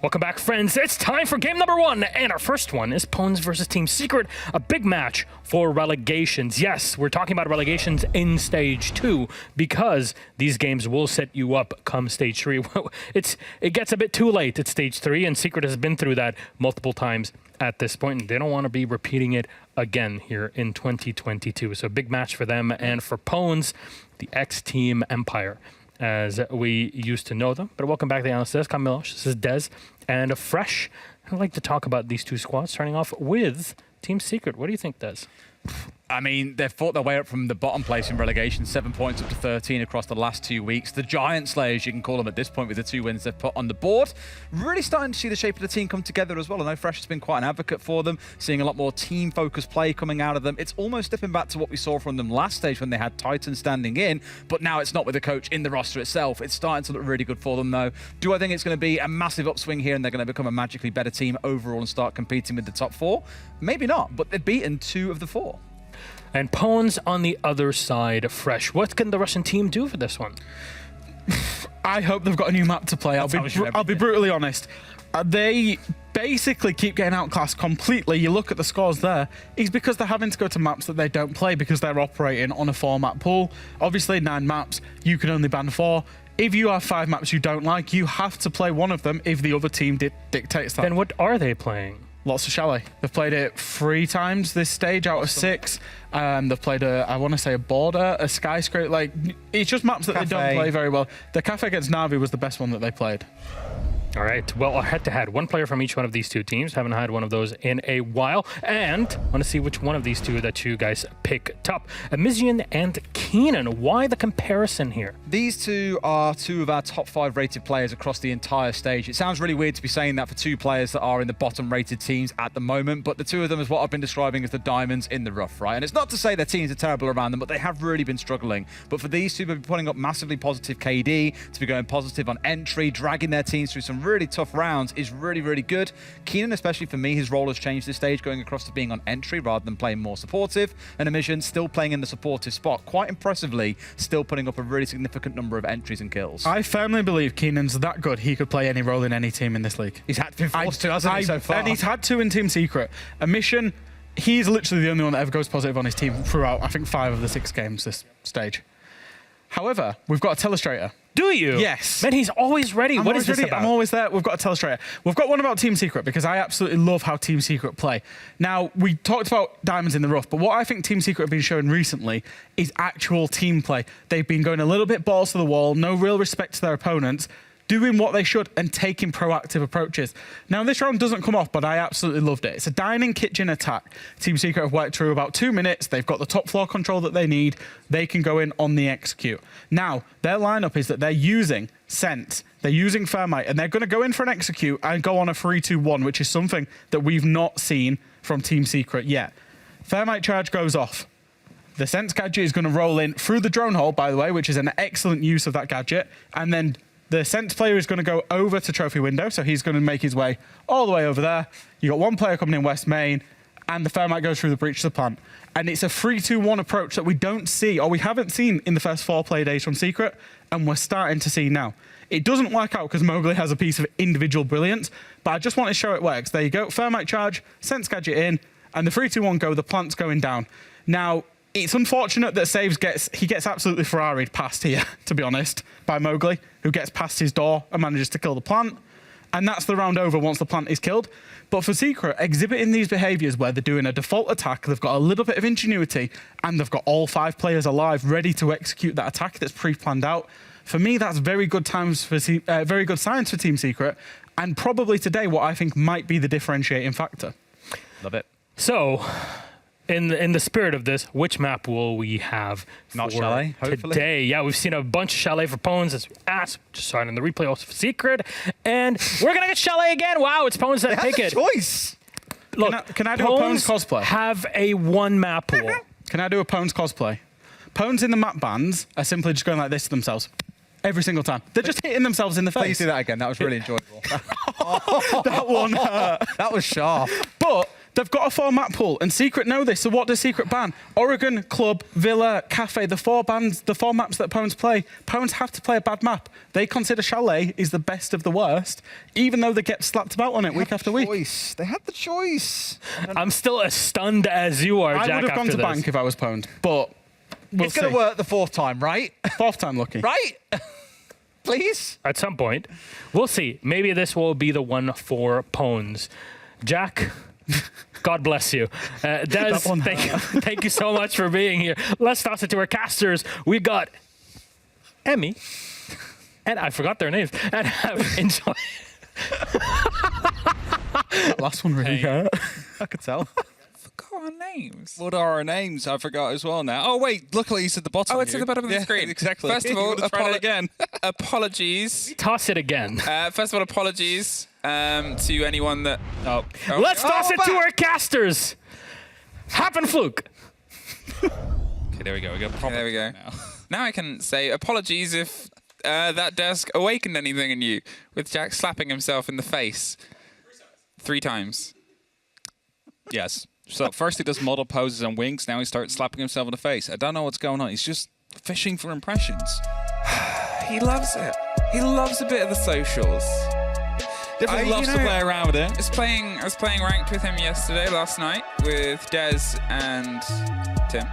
Welcome back, friends. It's time for game number 1, and our first one is Pwns versus Team Secret, a big match for relegations. Yes, we're talking about relegations in Stage 2 because these games will set you up come Stage 3. It gets a bit too late at Stage 3, and Secret has been through that multiple times at this point, and they don't want to be repeating it again here in 2022. So a big match for them, and for Pwns, the X-Team Empire, as we used to know them. But welcome back to the analyst. This is Camilo, this is Des, and Fresh. I'd like to talk about these two squads, starting off with Team Secret. What do you think, Des? I mean, they've fought their way up from the bottom place in relegation, 7 points up to 13 across the last 2 weeks. The Giant Slayers, you can call them at this point, with the 2 wins they've put on the board. Really starting to see the shape of the team come together as well. I know Fresh has been quite an advocate for them, seeing a lot more team-focused play coming out of them. It's almost dipping back to what we saw from them last stage when they had Titan standing in, but now it's not with the coach in the roster itself. It's starting to look really good for them, though. Do I think it's going to be a massive upswing here and they're going to become a magically better team overall and start competing with the top 4? Maybe not, but they've beaten 2 of the 4. And Pwns on the other side, Fresh. What can the Russian team do for this one? I hope they've got a new map to play. I'll be brutally honest. They basically keep getting outclassed completely. You look at the scores there, it's because they're having to go to maps that they don't play because they're operating on a 4-map pool. Obviously, 9 maps, you can only ban 4. If you have 5 maps you don't like, you have to play one of them if the other team dictates that. Then what are they playing? Lots of chalet. They've played it 3 times this stage out of 6. They've played I want to say a border, a skyscraper. Like, it's just maps that they don't play very well. The Cafe against Na'Vi was the best one that they played. All right. Well, head-to-head. One player from each one of these 2 teams. Haven't had one of those in a while. And I want to see which one of these 2 that you guys picked up. Amizian and Keenan. Why the comparison here? These 2 are 2 of our top 5 rated players across the entire stage. It sounds really weird to be saying that for 2 players that are in the bottom rated teams at the moment, but the 2 of them is what I've been describing as the diamonds in the rough, right? And it's not to say their teams are terrible around them, but they have really been struggling. But for these 2 to be putting up massively positive KD, to be going positive on entry, dragging their teams through some really tough rounds is really, really good. Keenan, especially for me, his role has changed this stage, going across to being on entry rather than playing more supportive. And Amizian still playing in the supportive spot, quite impressively, still putting up a really significant number of entries and kills. I firmly believe Keenan's that good, he could play any role in any team in this league. He's had to be forced to, hasn't he, so far? And he's had to in Team Secret. Amizian, he's literally the only one that ever goes positive on his team throughout, I think, 5 of the 6 games this stage. However, we've got a telestrator. Do you? Yes. Man, he's always ready. What is this about? I'm always there. We've got a telestrator. We've got one about Team Secret because I absolutely love how Team Secret play. Now, we talked about diamonds in the rough, but what I think Team Secret have been showing recently is actual team play. They've been going a little bit balls to the wall, no real respect to their opponents, doing what they should and taking proactive approaches. Now, this round doesn't come off, but I absolutely loved it. It's a dining kitchen attack. Team Secret have worked through about 2 minutes. They've got the top floor control that they need. They can go in on the execute. Now, their lineup is that they're using Sense, they're using Thermite, and they're going to go in for an execute and go on a 3-2-1, which is something that we've not seen from Team Secret yet. Thermite charge goes off. The Sense gadget is going to roll in through the drone hole, by the way, which is an excellent use of that gadget, and then the Sense player is going to go over to Trophy Window, so he's going to make his way all the way over there. You got 1 player coming in West Main, and the Thermite goes through the breach to the plant. And it's a 3-2-1 approach that we don't see, or we haven't seen in the first 4 play days from Secret, and we're starting to see now. It doesn't work out because Mowgli has a piece of individual brilliance, but I just want to show it works. There you go, Thermite charge, Sense gadget in, and the 3-2-1 go, the plant's going down. Now, it's unfortunate that Saves gets absolutely Ferrari'd past here, to be honest, by Mowgli, who gets past his door and manages to kill the plant. And that's the round over once the plant is killed. But for Secret, exhibiting these behaviours where they're doing a default attack, they've got a little bit of ingenuity, and they've got all 5 players alive ready to execute that attack that's pre-planned out. For me, that's very good signs for Team Secret, and probably today what I think might be the differentiating factor. Love it. So, in the spirit of this, which map will we have Not for Chalet, hopefully. today? Yeah, we've seen a bunch of Chalet for Pwns, as we asked. Just saw it in the replay also for Secret. And we're going to get Chalet again. Wow, it's Pwns that pick it. Choice. Look, can I do a Pwns cosplay? Have a 1-map pool. Can I do a Pwns cosplay? Pwns in the map bans are simply just going like this to themselves. Every single time. They're just hitting themselves in the face. Please do that again. That was really enjoyable. That one hurt. That was sharp. But They've got a 4-map pool, and Secret know this. So what does Secret ban? Oregon, Club, Villa, Cafe, the 4 maps that Pones play. Pones have to play a bad map. They consider Chalet is the best of the worst, even though they get slapped about on it week after week. They had the choice. I'm still as stunned as you are, Jack. I would have gone to bank if I was Pones, but It's going to work the 4th time, right? 4th time lucky. Right? Please? At some point. We'll see. Maybe this will be the one for Pones. Jack, God bless you. Des, thank you so much for being here. Let's toss it to our casters. We got Emmy, and I forgot their names, and enjoy. That last one really hurt. I could tell. Our names. What are our names? I forgot as well now. Oh wait, luckily it's at the bottom. Oh, it's at the bottom of the screen. Exactly. First of all, try it again. apologies. Toss it again. First of all, apologies to anyone that. Let's toss it to our casters. Happen fluke. Okay, there we go. We got proper. There we go. Now. Now I can say apologies if that desk awakened anything in you with Jack slapping himself in the face 3 times. Yes. So first he does model poses and winks. Now he starts slapping himself in the face. I don't know what's going on. He's just fishing for impressions. He loves it. He loves a bit of the socials. Definitely loves to play around with it. I was playing ranked with him last night, with Des and Tim.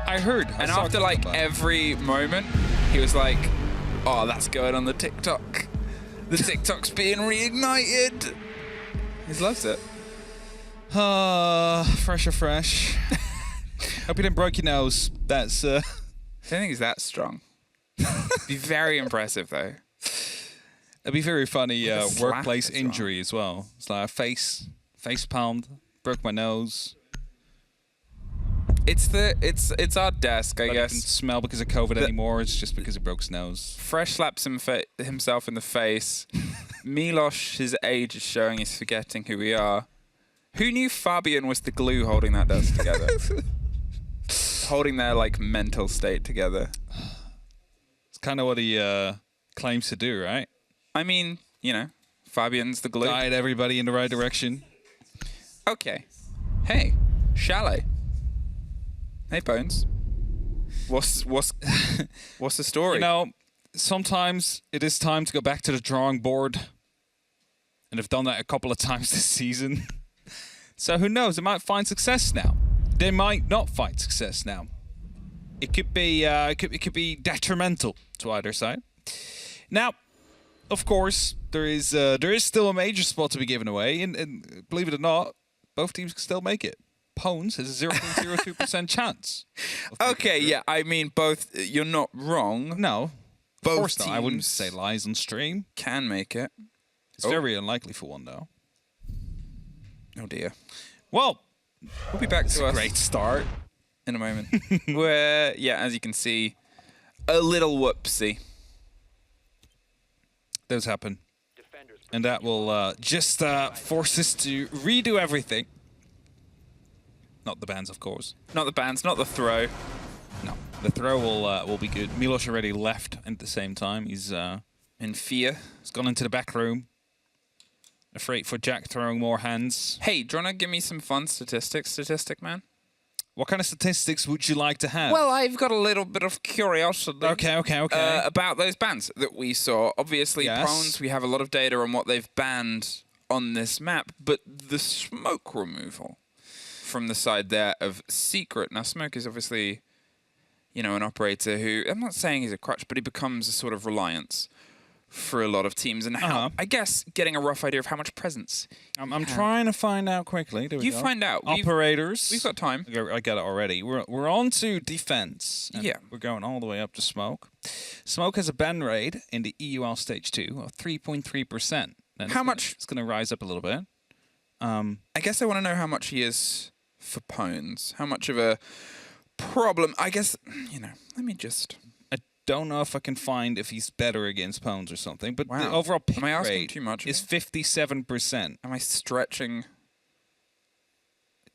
I heard. And after like every moment, he was like, "Oh, that's going on the TikTok. The TikTok's being reignited." He loves it. Fresh. Hope you didn't break your nose. That's I don't think he's that strong. Be very impressive though. it'd be very funny slap workplace as well. injury as well. It's like a face palmed, broke my nose. It's our desk, I But guess. he doesn't smell because of COVID anymore. It's just because he broke his nose. Fresh slaps himself in the face. Milosh, his age is showing he's forgetting who we are. Who knew Fabian was the glue holding that desk together? Holding their like mental state together. It's kind of what he claims to do, right? I mean, Fabian's the glue. Guide everybody in the right direction. Okay. Hey, Chalet. Hey, Bones. What's the story? Sometimes it is time to go back to the drawing board. And I've done that a couple of times this season. So who knows? They might find success now. They might not find success now. It could be it could be detrimental to either side. Now, of course, there is still a major spot to be given away, and believe it or not, both teams can still make it. Pones has a 0.02% chance. Okay, yeah. I mean, both. You're not wrong. No, Both of course not. I wouldn't teams say lies on stream. can make it. It's very unlikely for one, though. Oh dear. Well, We'll be back it's to a us great start. in a moment. Where, yeah, as you can see, a little whoopsie. Those happen. And that will just force us to redo everything. Not the bans, of course. Not the bands, not the throw. No, the throw will be good. Miloš already left at the same time. He's In fear. gone into the back room. Afraid for Jack throwing more hands. Hey, do you want to give me some fun statistic, man? What kind of statistics would you like to have? Well, I've got a little bit of curiosity. Okay. About those bans that we saw. Obviously, Yes. Pones, we have a lot of data on what they've banned on this map, but the smoke removal from the side there of Secret. Now, Smoke is obviously, an operator who, I'm not saying he's a crutch, but he becomes a sort of reliance for a lot of teams. And how, I guess, getting a rough idea of how much presence. I'm trying to find out quickly. There we You go. find out. Operators. We've got time. I got it already. We're on to defense. And Yeah. We're going all the way up to Smoke. Smoke has a ban rate in the EUL Stage 2 of 3.3%. How much? It's going to rise up a little bit. I guess I want to know how much he is for Pones. How much of a problem? I guess, let me just... I don't know if I can find if he's better against Pones or something, but the Wow. overall pick Am I asking rate too much of is you? 57%. Am I stretching?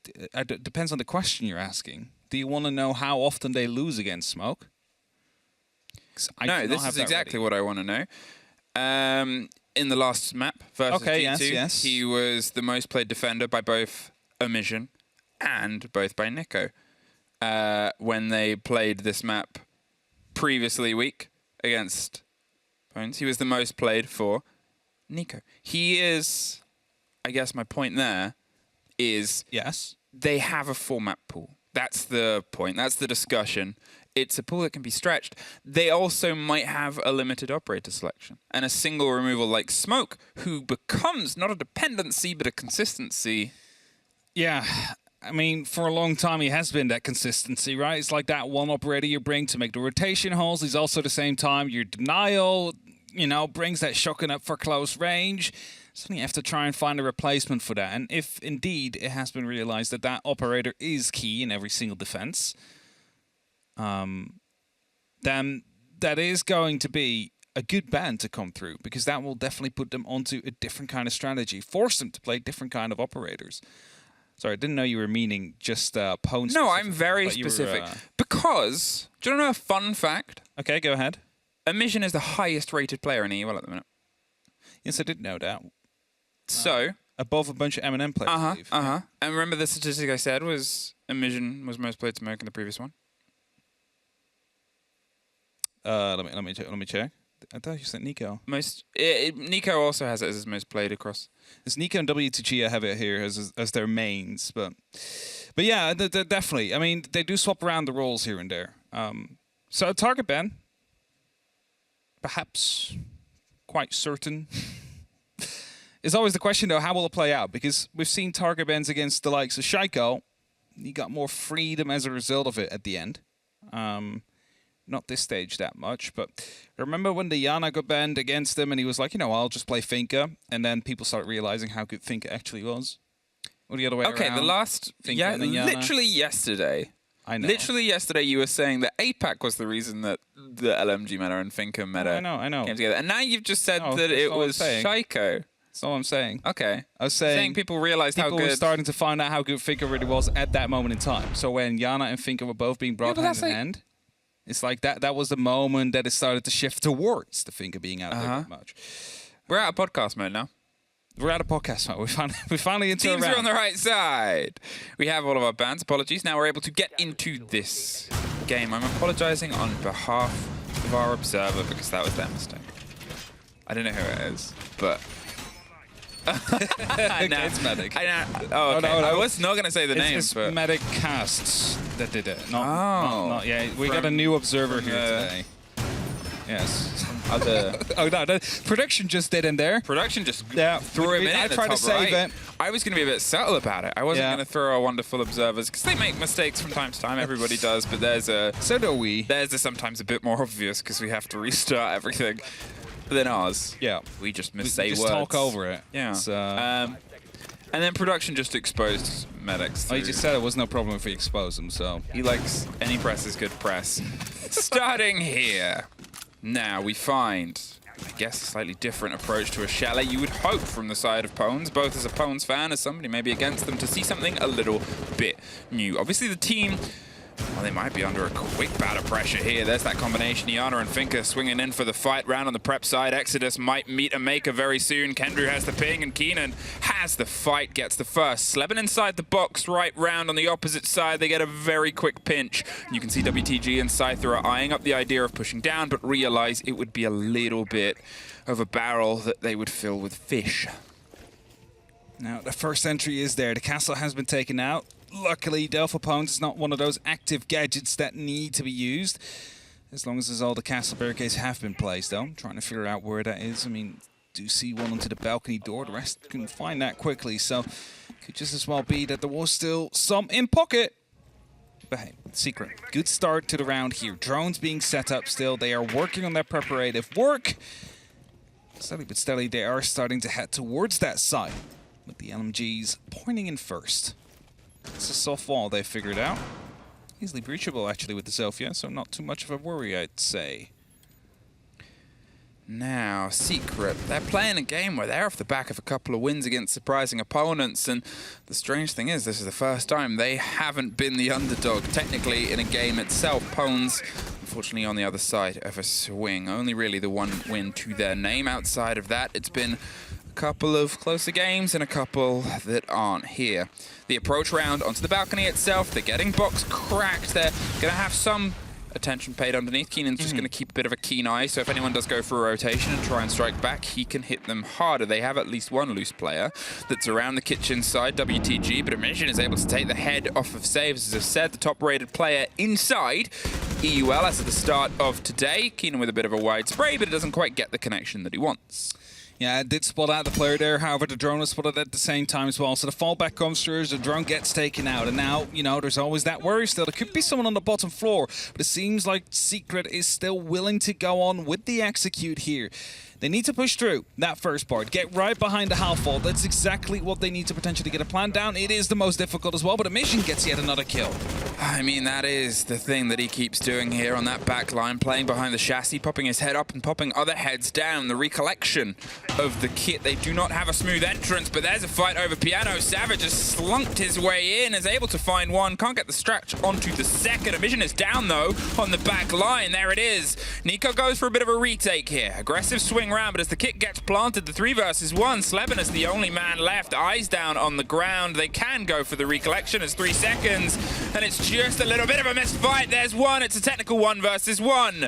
It depends on the question you're asking. Do you want to know how often they lose against Smoke? 'Cause I do No, not this have is that exactly ready. what I want to know. In the last map versus Okay, G2, yes. he was the most played defender by both Omission and both by Nico. When they played this map previously week against Pones, he was the most played for Nico. He is, I guess my point there is Yes. they have a full map pool. That's the point. That's the discussion. It's a pool that can be stretched. They also might have a limited operator selection and a single removal like Smoke, who becomes not a dependency but a consistency. Yeah. I mean, for a long time, he has been that consistency, right? It's like that one operator you bring to make the rotation holes. He's also at the same time your denial, brings that shotgun up for close range. So you have to try and find a replacement for that. And if indeed it has been realized that that operator is key in every single defense, then that is going to be a good ban to come through, because that will definitely put them onto a different kind of strategy, force them to play different kind of operators. Sorry, I didn't know you were meaning just Pwn. No, I'm very specific. Because, do you know a fun fact? Okay, go ahead. Omission is the highest rated player in EUL at the minute. Yes, I did know that. So, Above a bunch of M&M players, I believe. and remember the statistic I said was Omission was most played Smoke in the previous one? Let me check. I thought you said Nico. Nico also has it as his most played across. It's Nico and W2G. I have it here as their mains, but yeah, they're definitely. I mean, they do swap around the roles here and there. So target ban, perhaps quite certain. It's always the question though, how will it play out? Because we've seen target bans against the likes of Shaiko. He got more freedom as a result of it at the end. Not this stage that much, but remember when the Yana got banned against him and he was like, I'll just play Finka, and then people started realizing how good Finka actually was? Or the other way around? Okay, the last... Finka Yeah, and then Yana. literally yesterday. I know. Literally yesterday you were saying that APAC was the reason that the LMG meta and Finka meta I know. came together. And now you've just said No, that that's it all I'm was saying. Shaiko. That's all I'm saying. Okay. I was saying people realized how people good... were starting to find out how good Finka really was at that moment in time. So when Yana and Finka were both being brought but hand that's in like- hand, it's like that was the moment that it started to shift towards the Finka being out there that much. We're out of podcast mode now. We're out of podcast mode. We finally into a Teams are round. on the right side. We have all of our bans. Apologies. Now we're able to get into this game. I'm apologizing on behalf of our observer because that was their mistake. I don't know who it is, but... It's Medic. Okay. no. I was not going to say the name, It's but... Medic Casts that did it. Not yeah. We got a new observer here today. Yes. Oh no, production just did in there. Production just Yeah, threw him in I at the tried to top save right. it. I was going to be a bit subtle about it. I wasn't Yeah. going to throw our wonderful observers because they make mistakes from time to time. Everybody does, but there's So do we. sometimes a bit more obvious because we have to restart everything. But then ours, Yeah. we just We missay just words. talk over it. Yeah. It's, And then production just exposed medics. Oh, you through- just said it was no problem if we expose them. So He likes any press is good press. Starting here. Now we find, I guess, a slightly different approach to a Chalet you would hope from the side of Pones, both as a Pones fan, as somebody maybe against them, to see something a little bit new. Obviously the team, well, they might be under a quick bout of pressure here. There's that combination. Iana and Finka swinging in for the fight round on the prep side. Exodus might meet a maker very soon. Kendrew has the ping, and Keenan has the fight, gets the first. Sleben inside the box, right round on the opposite side. They get a very quick pinch. You can see WTG and Scyther are eyeing up the idea of pushing down, but realize it would be a little bit of a barrel that they would fill with fish. now the first entry is there. The castle has been taken out. Luckily, Delpha Pones is not one of those active gadgets that need to be used. As long as all the castle barricades have been placed, though. I'm trying to figure out where that is. I mean, do see one onto the balcony door. The rest can find that quickly, so could just as well be that there was still some in pocket. But hey, secret. Good start to the round here. Drones being set up still. They are working on their preparative work. Slowly but steadily, they are starting to head towards that side, with the LMGs pointing in first. It's a soft wall they figured out. Easily breachable, actually, with the Zofia, so not too much of a worry, I'd say. Now, Secret, they're playing a game where they're off the back of a couple of wins against surprising opponents, and the strange thing is this is the first time they haven't been the underdog technically in a game itself. Pones, unfortunately, on the other side of a swing. Only really the one win to their name. Outside of that, it's been couple of closer games and a couple that aren't here. The approach round onto the balcony itself, they're getting box cracked. They're going to have some attention paid underneath. Keenan's just going to keep a bit of a keen eye, so if anyone does go for a rotation and try and strike back, he can hit them harder. They have at least one loose player that's around the kitchen side, WTG, but Emission is able to take the head off of saves. As I've said, the top-rated player inside EUL as at the start of today. Keenan with a bit of a wide spray, but it doesn't quite get the connection that he wants. Yeah, it did spot out the player there. However, the drone was spotted at the same time as well. So the fallback comes through as the drone gets taken out. And now, you know, there's always that worry still. There could be someone on the bottom floor. But it seems like Secret is still willing to go on with the execute here. They need to push through that first part, get right behind the half wall. That's exactly what they need to potentially get a plan down. It is the most difficult as well, but Emission gets yet another kill. I mean, that is the thing that he keeps doing here on that back line, playing behind the chassis, popping his head up and popping other heads down. The recollection of the kit. They do not have a smooth entrance, but there's a fight over Piano. Savage has slunked his way in, is able to find one, can't get the stretch onto the second. Emission is down, though, on the back line. There it is. Nico goes for a bit of a retake here. Aggressive swing round, but as the kit gets planted, the 3 versus 1, Sleben is the only man left, eyes down on the ground. They can go for the recollection. It's 3 seconds, and it's just a little bit of a missed fight. There's one. It's a technical 1 versus 1.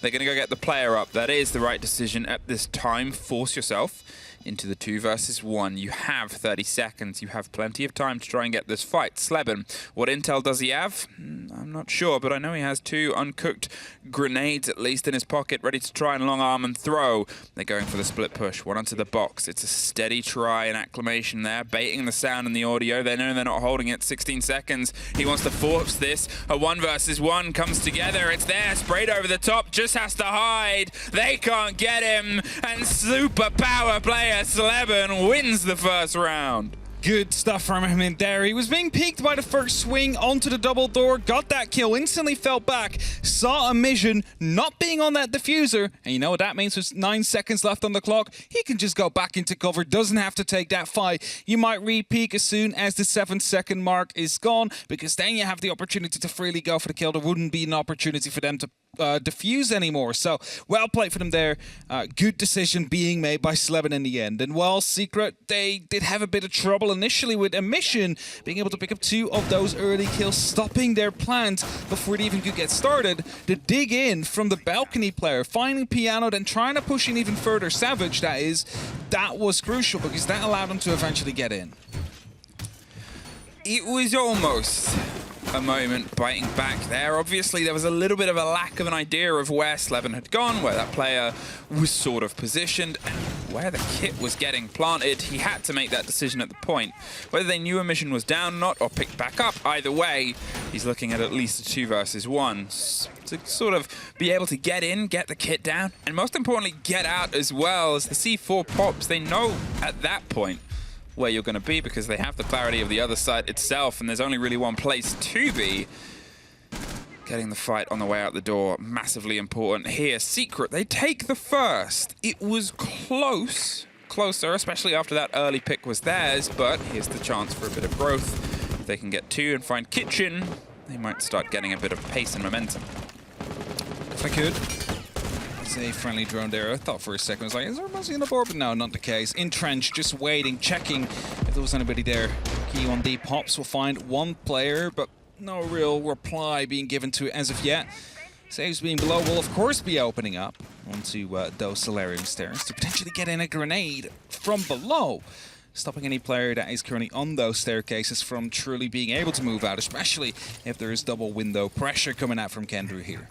They're going to go get the player up. That is the right decision at this time. Force yourself into the 2 versus 1. You have 30 seconds. You have plenty of time to try and get this fight. Sleben, what intel does he have? I'm not sure, but I know he has 2 uncooked grenades at least in his pocket, ready to try and long arm and throw. They're going for the split push. One onto the box. It's a steady try and acclamation there, baiting the sound and the audio. They know they're not holding it. 16 seconds. He wants to force this. A 1 versus 1 comes together. It's there, sprayed over the top, just has to hide. They can't get him, and super power player Sleben wins the first round. Good stuff from him in there. He was being peeked by the first swing onto the double door, got that kill, instantly fell back, saw Emission not being on that diffuser, and you know what that means? With 9 seconds left on the clock, he can just go back into cover, doesn't have to take that fight. You might re-peek as soon as the 7-second mark is gone, because then you have the opportunity to freely go for the kill. There wouldn't be an opportunity for them to diffuse anymore. So well played for them there. Good decision being made by Sleben in the end. And while Secret, they did have a bit of trouble initially with Emission being able to pick up 2 of those early kills, stopping their plans before they even could get started. The dig in from the balcony player, finding Piano, then trying to push in even further, Savage that was crucial because that allowed them to eventually get in. It was almost a moment biting back there. Obviously, there was a little bit of a lack of an idea of where Sleben had gone, where that player was sort of positioned, and where the kit was getting planted. He had to make that decision at the point. Whether they knew Emission was down or not, or picked back up, either way, he's looking at least a 2 versus 1. To sort of be able to get in, get the kit down, and most importantly, get out as well. As the C4 pops, they know at that point where you're going to be because they have the clarity of the other side itself, and there's only really one place to be. Getting the fight on the way out the door, massively important here. Secret, they take the first. It was closer, especially after that early pick was theirs, but here's the chance for a bit of growth. If they can get 2 and find Kitchen, they might start getting a bit of pace and momentum. If I could. A friendly drone there. I thought for a second, I was like, is there a Muzzy on the board? But no, not the case. Entrenched, just waiting, checking if there was anybody there. Key on D pops will find 1 player, but no real reply being given to it as of yet. Saves being below will, of course, be opening up onto those Solarium stairs to potentially get in a grenade from below, stopping any player that is currently on those staircases from truly being able to move out, especially if there is double window pressure coming out from Kendrew here.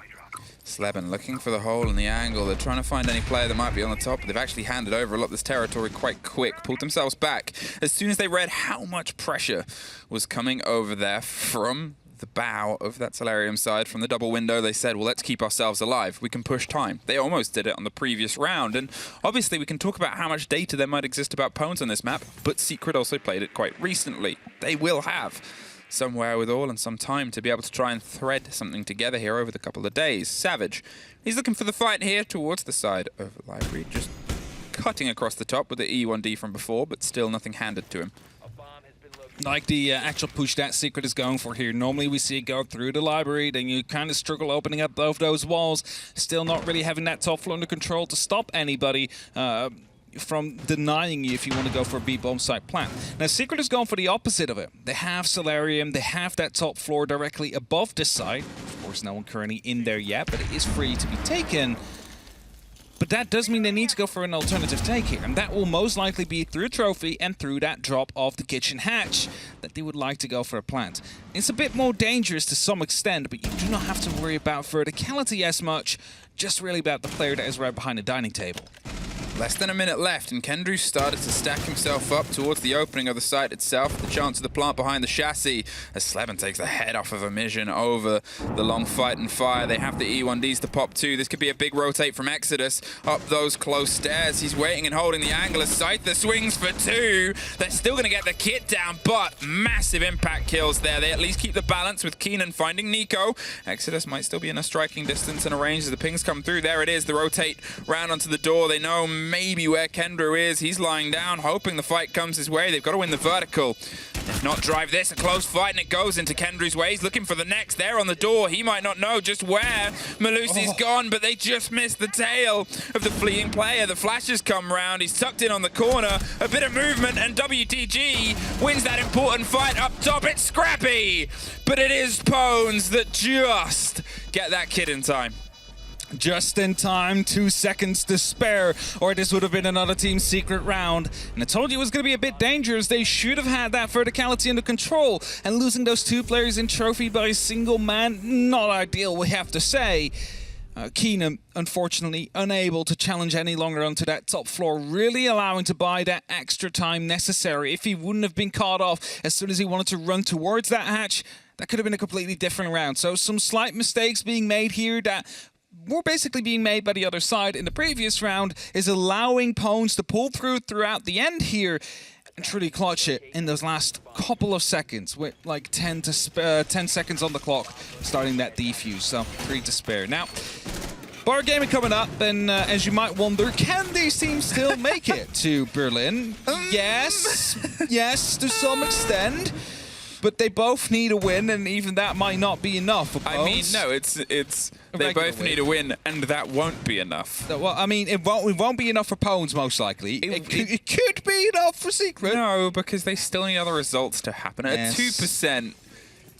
Sleben looking for the hole in the angle. They're trying to find any player that might be on the top. They've actually handed over a lot of this territory quite quick, pulled themselves back as soon as they read how much pressure was coming over there from the bow of that Solarium side. From the double window, they said, well, let's keep ourselves alive. We can push time. They almost did it on the previous round, and obviously we can talk about how much data there might exist about Pones on this map, but Secret also played it quite recently. They will have some wherewithal and some time to be able to try and thread something together here over the couple of days. Savage, he's looking for the fight here towards the side of the library, just cutting across the top with the E1D from before, but still nothing handed to him. Like the actual push that Secret is going for here. Normally we see it go through the library, then you kind of struggle opening up both those walls, still not really having that top floor under control to stop anybody from denying you if you want to go for a B-bomb site plant. Now, Secret has gone for the opposite of it. They have Solarium, they have that top floor directly above this site. Of course, no one currently in there yet, but it is free to be taken. But that does mean they need to go for an alternative take here, and that will most likely be through a trophy and through that drop of the kitchen hatch that they would like to go for a plant. It's a bit more dangerous to some extent, but you do not have to worry about verticality as much, just really about the player that is right behind the dining table. Less than a minute left, and Kendrew started to stack himself up towards the opening of the site itself. The chance of the plant behind the chassis as Sleben takes the head off of Emission over the long fight and fire. They have the E1Ds to pop too. This could be a big rotate from Exodus up those close stairs. He's waiting and holding the angle as Scyther swings for 2. They're still going to get the kit down, but massive impact kills there. They at least keep the balance with Keenan finding Nico. Exodus might still be in a striking distance and a range as the pings come through. There it is, the rotate round onto the door. They know maybe where Kendrew is. He's lying down, hoping the fight comes his way. They've got to win the vertical. If not, drive this. A close fight, and it goes into Kendrew's way. He's looking for the next. There on the door. He might not know just where. Malusi's gone, but they just missed the tail of the fleeing player. The flashes come round. He's tucked in on the corner. A bit of movement, and WTG wins that important fight up top. It's scrappy, but it is Pones that just get that kid in time. Just in time, 2 seconds to spare, or this would have been another Team Secret round. And I told you it was going to be a bit dangerous. They should have had that verticality under control, and losing those 2 players in trophy by a single man, not ideal, we have to say. Keenan, unfortunately, unable to challenge any longer onto that top floor, really allowing to buy that extra time necessary. If he wouldn't have been caught off as soon as he wanted to run towards that hatch, that could have been a completely different round. So some slight mistakes being made here that were basically being made by the other side in the previous round is allowing Pones to pull through throughout the end here and truly clutch it in those last couple of seconds with like 10 seconds on the clock starting that defuse. So 3 to spare. Now, bar gaming coming up, and as you might wonder, can these teams still make it to Berlin? Yes, to some extent. But they both need a win, and even that might not be enough for Pones. I mean, no, it's they both need a win, and that won't be enough. Well, I mean, it won't be enough for Pones, most likely. It could be enough for Secret. No, because they still need other results to happen. At 2%,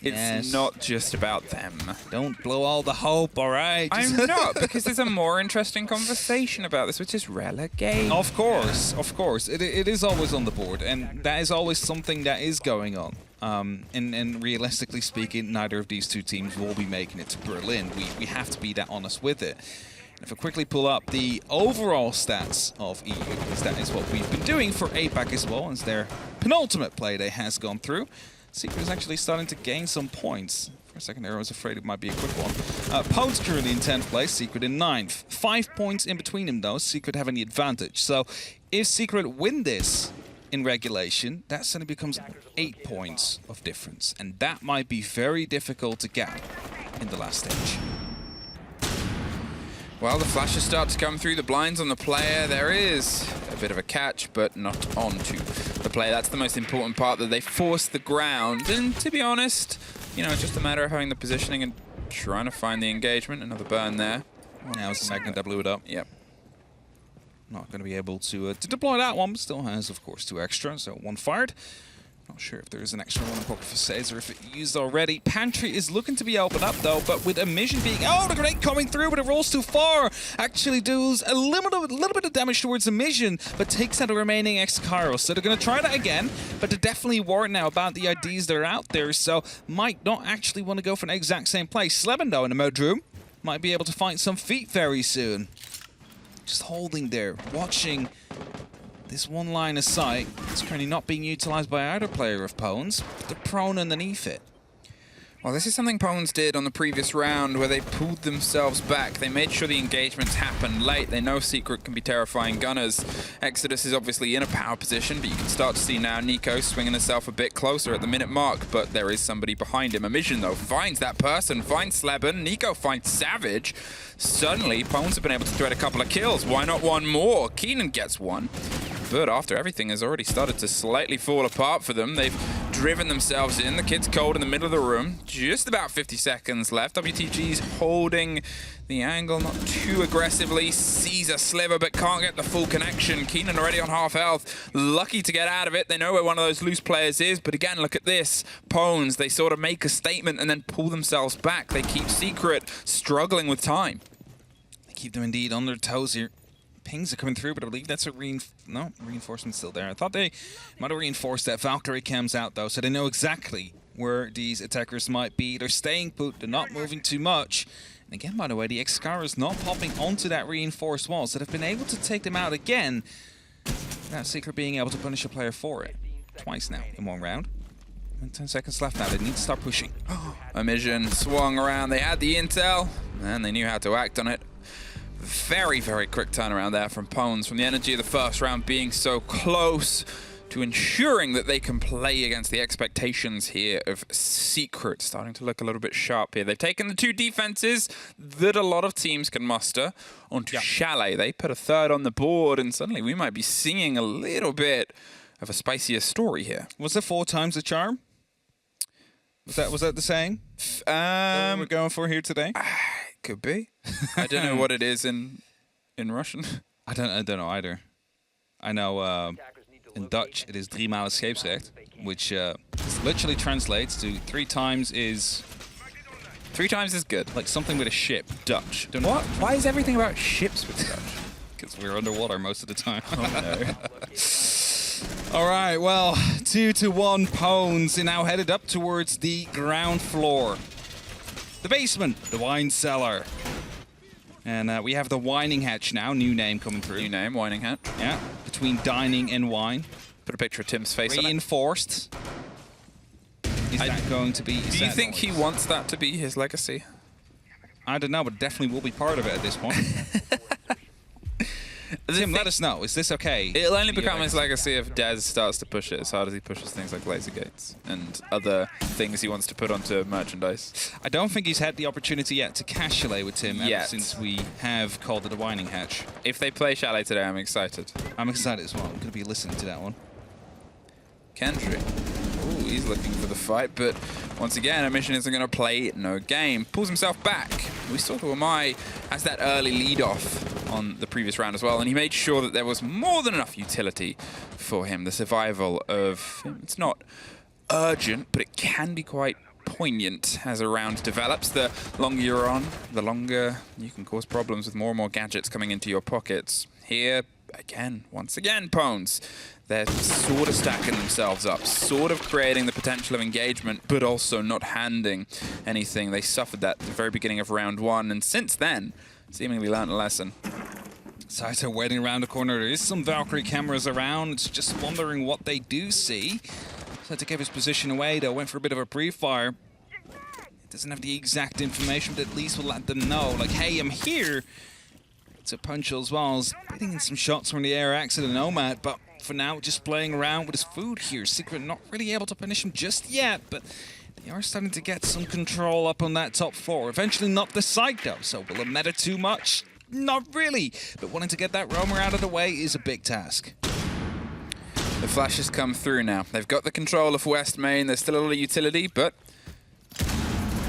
it's not just about them. Don't blow all the hope, all right? I'm not, because there's a more interesting conversation about this, which is relegation. Of course. It is always on the board, and that is always something that is going on. And realistically speaking, neither of these 2 teams will be making it to Berlin. We have to be that honest with it. And if I quickly pull up the overall stats of EU, because that is what we've been doing for APAC as well, as their penultimate Playday has gone through. Secret is actually starting to gain some points. For a second there, I was afraid it might be a quick one. Pones currently in 10th place, Secret in 9th. 5 points in between them, though. Secret having the advantage. So if Secret win this in regulation, that suddenly becomes 8 points of difference. And that might be very difficult to get in the last stage. Well, the flashes start to come through the blinds on the player. There is a bit of a catch, but not onto the player. That's the most important part, that they force the ground. And to be honest, you know, it's just a matter of having the positioning and trying to find the engagement. Another burn there. Now it's the Magnet that blew it up. Yep. Not going to be able to deploy that one, but still has, of course, 2 extra, so 1 fired. Not sure if there is an extra one in pocket for Says or if it used already. Pantry is looking to be opened up, though, but with Emission being... Oh, the grenade coming through, but it rolls too far. Actually does a little bit of damage towards Emission, but takes out the remaining X-Kairos. So they're going to try that again, but they're definitely worried now about the IDs that are out there, so might not actually want to go for an exact same play. Sleben, though, in the mode room, might be able to find some feet very soon. Just holding there, watching this one line of sight. It's currently not being utilized by either player of Pones, but they're prone underneath it. Well, this is something Pones did on the previous round where they pulled themselves back. They made sure the engagements happened late. They know Secret can be terrifying gunners. Exodus is obviously in a power position, but you can start to see now Nico swinging himself a bit closer at the minute mark, but there is somebody behind him. Emission, though, finds that person, finds Sleben. Nico finds Savage. Suddenly, Pones have been able to thread a couple of kills. Why not one more? Keenan gets one. But after everything has already started to slightly fall apart for them, they've driven themselves in. The kid's cold in the middle of the room. Just about 50 seconds left. WTG's holding the angle, not too aggressively. Sees a sliver, but can't get the full connection. Keenan already on half health. Lucky to get out of it. They know where one of those loose players is, but again, look at this. Pones, they sort of make a statement and then pull themselves back. They keep Secret struggling with time. They keep them indeed on their toes here. Pings are coming through, but I believe that's a reinforcement still there. I thought they might have reinforced that. Valkyrie comes out though, so they know exactly where these attackers might be. They're staying put, they're not moving too much. And again, by the way, the Excalibur not popping onto that reinforced wall, so they've been able to take them out again without Secret being able to punish a player for it. Twice now in one round. And 10 seconds left now, they need to start pushing. Omission swung around, they had the intel, and they knew how to act on it. Very, very quick turnaround there from Pones, from the energy of the first round being so close to ensuring that they can play against the expectations here of Secret. Starting to look a little bit sharp here. They've taken the 2 defenses that a lot of teams can muster onto Chalet. They put a third on the board, and suddenly we might be seeing a little bit of a spicier story here. Was it 4 times the charm? Was that the saying? That we're going for here today? Could be. I don't know what it is in Russian. I don't know either. I know in Dutch it is 3 maal scheepsrecht, which literally translates to 3 times is... 3 times is good. Like something with a ship. Dutch. Don't What? Why is everything about ships with Dutch? Because we're underwater most of the time. Oh, no. All right, well, 2-1 Pones are now headed up towards the ground floor. The basement, the wine cellar. And we have the Whining Hatch now, new name coming through. New name, Whining Hatch. Yeah, between dining and wine. Put a picture of Tim's face on it. Reinforced. Is that going to be... Do you think he wants that to be his legacy? I don't know, but definitely will be part of it at this point. Tim, let us know. Is this okay? It'll only become his legacy if Dez starts to push it as hard as he pushes things like laser gates and other things he wants to put onto merchandise. I don't think he's had the opportunity yet to cash Chalet with Tim ever since we have called it a Whining Hatch. If they play Chalet today, I'm excited. I'm excited as well. I'm going to be listening to that one. Kendrick. Ooh, he's looking for the fight, but once again, Omission isn't going to play no game. Pulls himself back. We saw Amai as that early lead-off on the previous round as well, and he made sure that there was more than enough utility for him. The survival of him, it's not urgent, but it can be quite poignant as a round develops. The longer you're on, the longer you can cause problems with more and more gadgets coming into your pockets. Here, again, once again, Pones. They're sort of stacking themselves up, sort of creating the potential of engagement, but also not handing anything. They suffered that at the very beginning of round 1, and since then, seemingly learned a lesson. Saito waiting around the corner. There is some Valkyrie cameras around. It's just wondering what they do see. So to give his position away, though, went for a bit of a pre-fire. Doesn't have the exact information, but at least will let them know, like, hey, I'm here. It's a punch as well as hitting in some shots from the air axe to the Nomad, but for now, just playing around with his food here. Secret not really able to punish him just yet, but they are starting to get some control up on that top floor. Eventually not the site, though, so will it matter too much? Not really, but wanting to get that roamer out of the way is a big task. The flashes come through now. They've got the control of West Main. There's still a lot of utility, but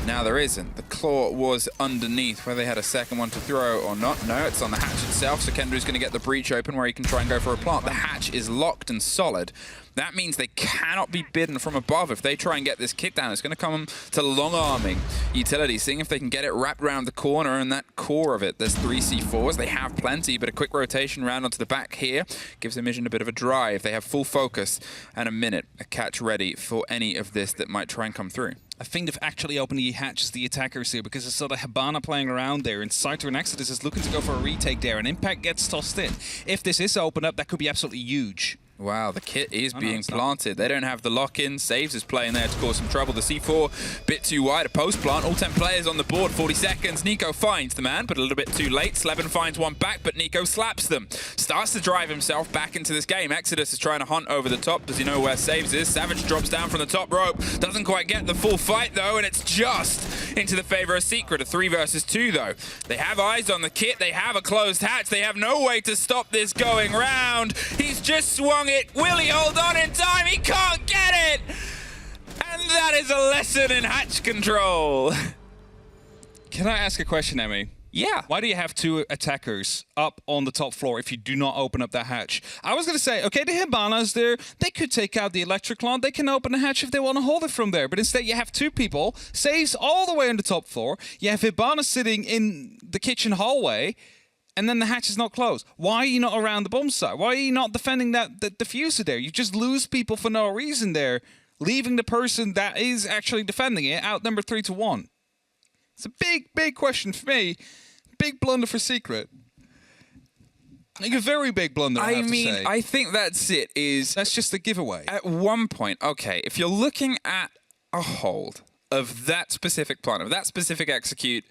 now there isn't. The claw was underneath, whether they had a second one to throw or not. No, it's on the hatch itself, so Kendru's going to get the breach open where he can try and go for a plant. The hatch is locked and solid. That means they cannot be bidden from above. If they try and get this kick down, it's going to come to long-arming utility, seeing if they can get it wrapped around the corner and that core of it. There's 3 C4s. They have plenty, but a quick rotation round onto the back here gives Omission a bit of a drive. They have full focus and a minute, a catch ready for any of this that might try and come through. I think they've actually opened the hatches the attackers here because it's sort of Habana playing around there, and Saito and Exodus is looking to go for a retake there, and Impact gets tossed in. If this is opened up, that could be absolutely huge. Wow, the kit is being planted. They don't have the lock-in. Saves is playing there to cause some trouble. The C4, bit too wide. A post-plant. All 10 players on the board. 40 seconds. Nico finds the man, but a little bit too late. Slevin finds one back, but Nico slaps them. Starts to drive himself back into this game. Exodus is trying to hunt over the top. Does he know where Saves is? Savage drops down from the top rope. Doesn't quite get the full fight, though, and it's just into the favor of Secret. A 3 versus 2, though. They have eyes on the kit. They have a closed hatch. They have no way to stop this going round. He's just swung it. Will he hold on in time? He can't get it! that is a lesson in hatch control. Can I ask a question, Emmy? Yeah. Why do you have 2 attackers up on the top floor if you do not open up that hatch? I was going to say, okay, the Hibana's there. They could take out the Electroclon. They can open the hatch if they want to hold it from there. But instead, you have 2 people. Saves all the way on the top floor. You have Hibana sitting in the kitchen hallway. And then the hatch is not closed. Why are you not around the bomb site? Why are you not defending the diffuser there? You just lose people for no reason there, leaving the person that is actually defending it outnumbered 3-1. It's a big question for me. Big blunder for Secret. Like a very big blunder, I have to say. I think that's it. That's just a giveaway. At one point, okay, if you're looking at a hold of that specific plan, of that specific execute,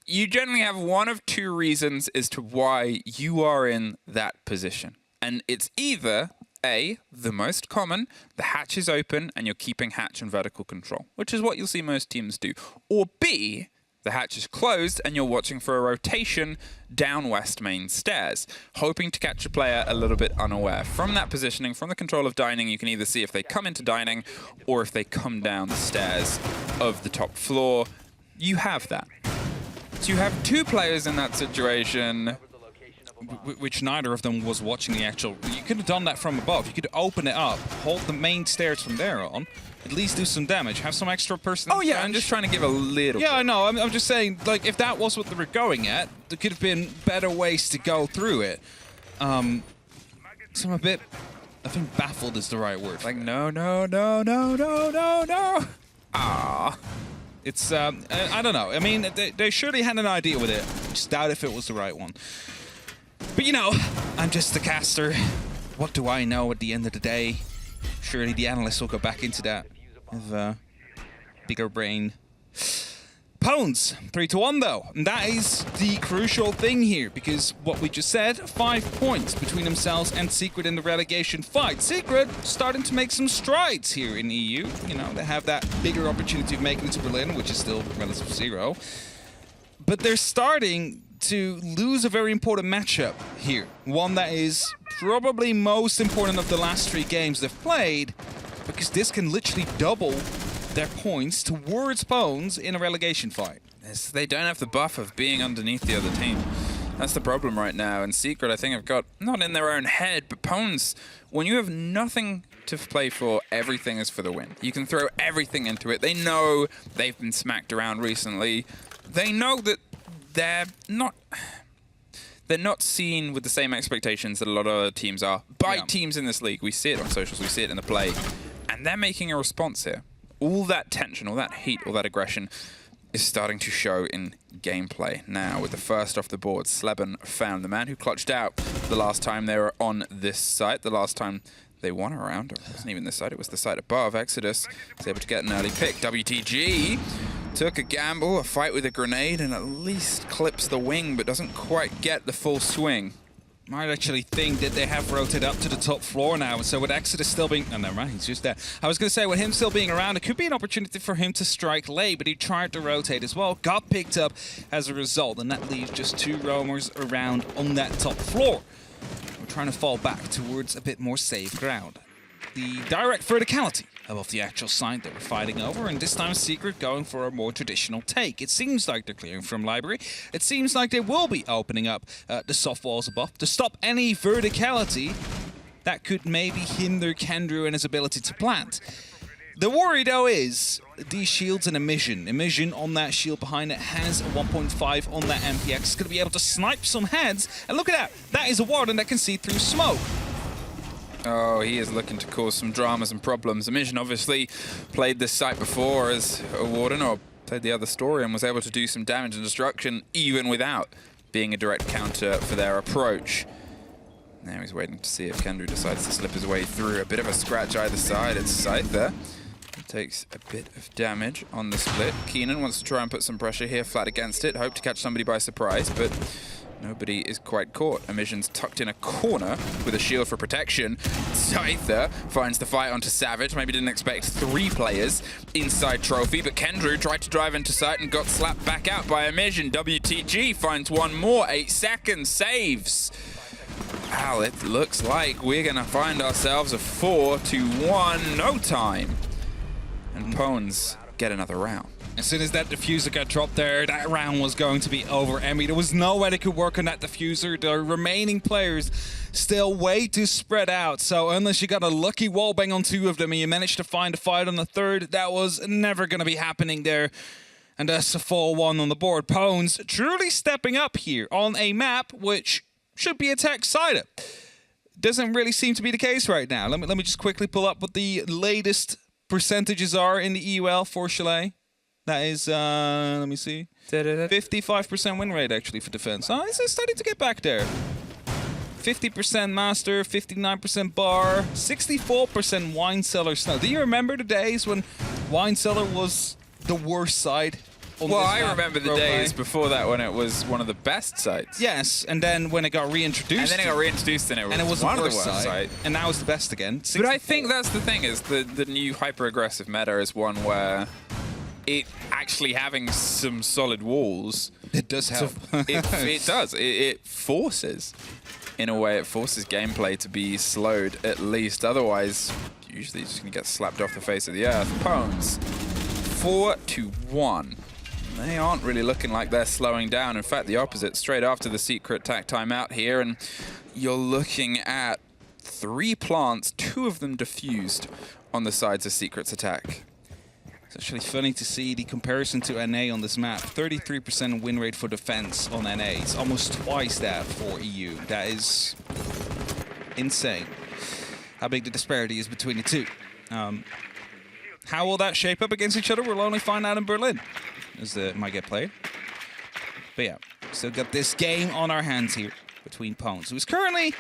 you generally have one of 2 reasons as to why you are in that position. And it's either A, the most common, the hatch is open and you're keeping hatch and vertical control, which is what you'll see most teams do. Or B, the hatch is closed and you're watching for a rotation down west main stairs, hoping to catch a player a little bit unaware. From that positioning, from the control of dining, you can either see if they come into dining or if they come down the stairs of the top floor. You have that. So you have 2 players in that situation. Which neither of them was watching the actual... You could have done that from above. You could open it up, hold the main stairs from there on, at least do some damage, have some extra person. Oh yeah, I'm just trying to give a little Yeah, bit. I know. I'm just saying, like, if that was what they were going at, there could have been better ways to go through it. So I'm a bit... I think baffled is the right word. Like, no. Ah. It's, I don't know. I mean, they surely had an idea with it. Just doubt if it was the right one. But, you know, I'm just a caster. What do I know at the end of the day? Surely the analysts will go back into that with a bigger brain. Pones, 3-1 though. And that is the crucial thing here, because what we just said, 5 points between themselves and Secret in the relegation fight. Secret starting to make some strides here in EU. You know, they have that bigger opportunity of making it to Berlin, which is still relative 0. But they're starting to lose a very important matchup here. One that is probably most important of the last 3 games they've played, because this can literally double their points towards Bones in a relegation fight. Yes, they don't have the buff of being underneath the other team. That's the problem right now. And Secret, I think, have got, not in their own head, but Bones, when you have nothing to play for, everything is for the win. You can throw everything into it. They know they've been smacked around recently. They know that they're not seen with the same expectations that a lot of other teams are by teams in this league. We see it on socials, we see it in the play, and they're making a response here. All that tension, all that heat, all that aggression is starting to show in gameplay. Now, with the first off the board, Sleben found the man who clutched out the last time they were on this site, the last time they won a round. It wasn't even this site, it was the site above. Exodus was able to get an early pick. WTG took a gamble, a fight with a grenade, and at least clips the wing, but doesn't quite get the full swing. Might actually think that they have rotated up to the top floor now, and so with Exodus still being... Oh, never mind, he's just there. I was going to say, with him still being around, it could be an opportunity for him to strike late, but he tried to rotate as well, got picked up as a result, and that leaves just 2 roamers around on that top floor. We're trying to fall back towards a bit more safe ground. The direct verticality above the actual site that we're fighting over, and this time Secret going for a more traditional take. It seems like they're clearing from library. It seems like they will be opening up the soft walls above to stop any verticality that could maybe hinder Kendrew and his ability to plant. The worry, though, is these shields and Emission. Emission on that shield behind it has a 1.5 on that MPX. It's going to be able to snipe some heads, and look at that. That is a Warden that can see through smoke. Oh, he is looking to cause some dramas and problems. Emission obviously played this site before as a Warden, or played the other story, and was able to do some damage and destruction even without being a direct counter for their approach. Now he's waiting to see if Kendrew decides to slip his way through. A bit of a scratch either side. It's Scyther. He takes a bit of damage on the split. Keenan wants to try and put some pressure here, flat against it. Hope to catch somebody by surprise, but nobody is quite caught. Emission's tucked in a corner with a shield for protection. Scyther finds the fight onto Savage. Maybe didn't expect 3 players inside Trophy, but Kendrew tried to drive into sight and got slapped back out by Emission. WTG finds one more. 8 seconds. Saves. Wow, it looks like we're going to find ourselves a 4-1 no time. and Pones get another round. As soon as that diffuser got dropped there, that round was going to be over. Emmy, there was no way they could work on that diffuser. The remaining players still way too spread out. So unless you got a lucky wallbang on 2 of them and you managed to find a fight on the 3rd, that was never going to be happening there. And that's a 4-1 on the board. Pones truly stepping up here on a map which should be attack-sided. Doesn't really seem to be the case right now. Let me just quickly pull up what the latest percentages are in the EUL for Chalet. That is, let me see, 55% win rate actually for defense. Oh, it's starting to get back there. 50% Master, 59% Bar, 64% Wine Cellar Snow. Do you remember the days when Wine Cellar was the worst side? Well, I remember the days before that when it was one of the best sites. Yes, and then when it got reintroduced. And then it got reintroduced and it was one of the worst sites. And now it's the best again. 64. But I think that's the thing, is the new hyper-aggressive meta is one where it actually having some solid walls. It does help. It does. It forces, in a way, it forces gameplay to be slowed at least. Otherwise, usually you're just going to get slapped off the face of the earth. Pones, 4-1. They aren't really looking like they're slowing down. In fact, the opposite. Straight after the secret attack timeout here, and you're looking at 3 plants, 2 of them diffused on the sides of Secret's attack. It's actually funny to see the comparison to NA on this map. 33% win rate for defense on NA. It's almost twice that for EU. That is insane. How big the disparity is between the two. How will that shape up against each other? We'll only find out in Berlin, as it might get played. But yeah, still got this game on our hands here between Pones, who's currently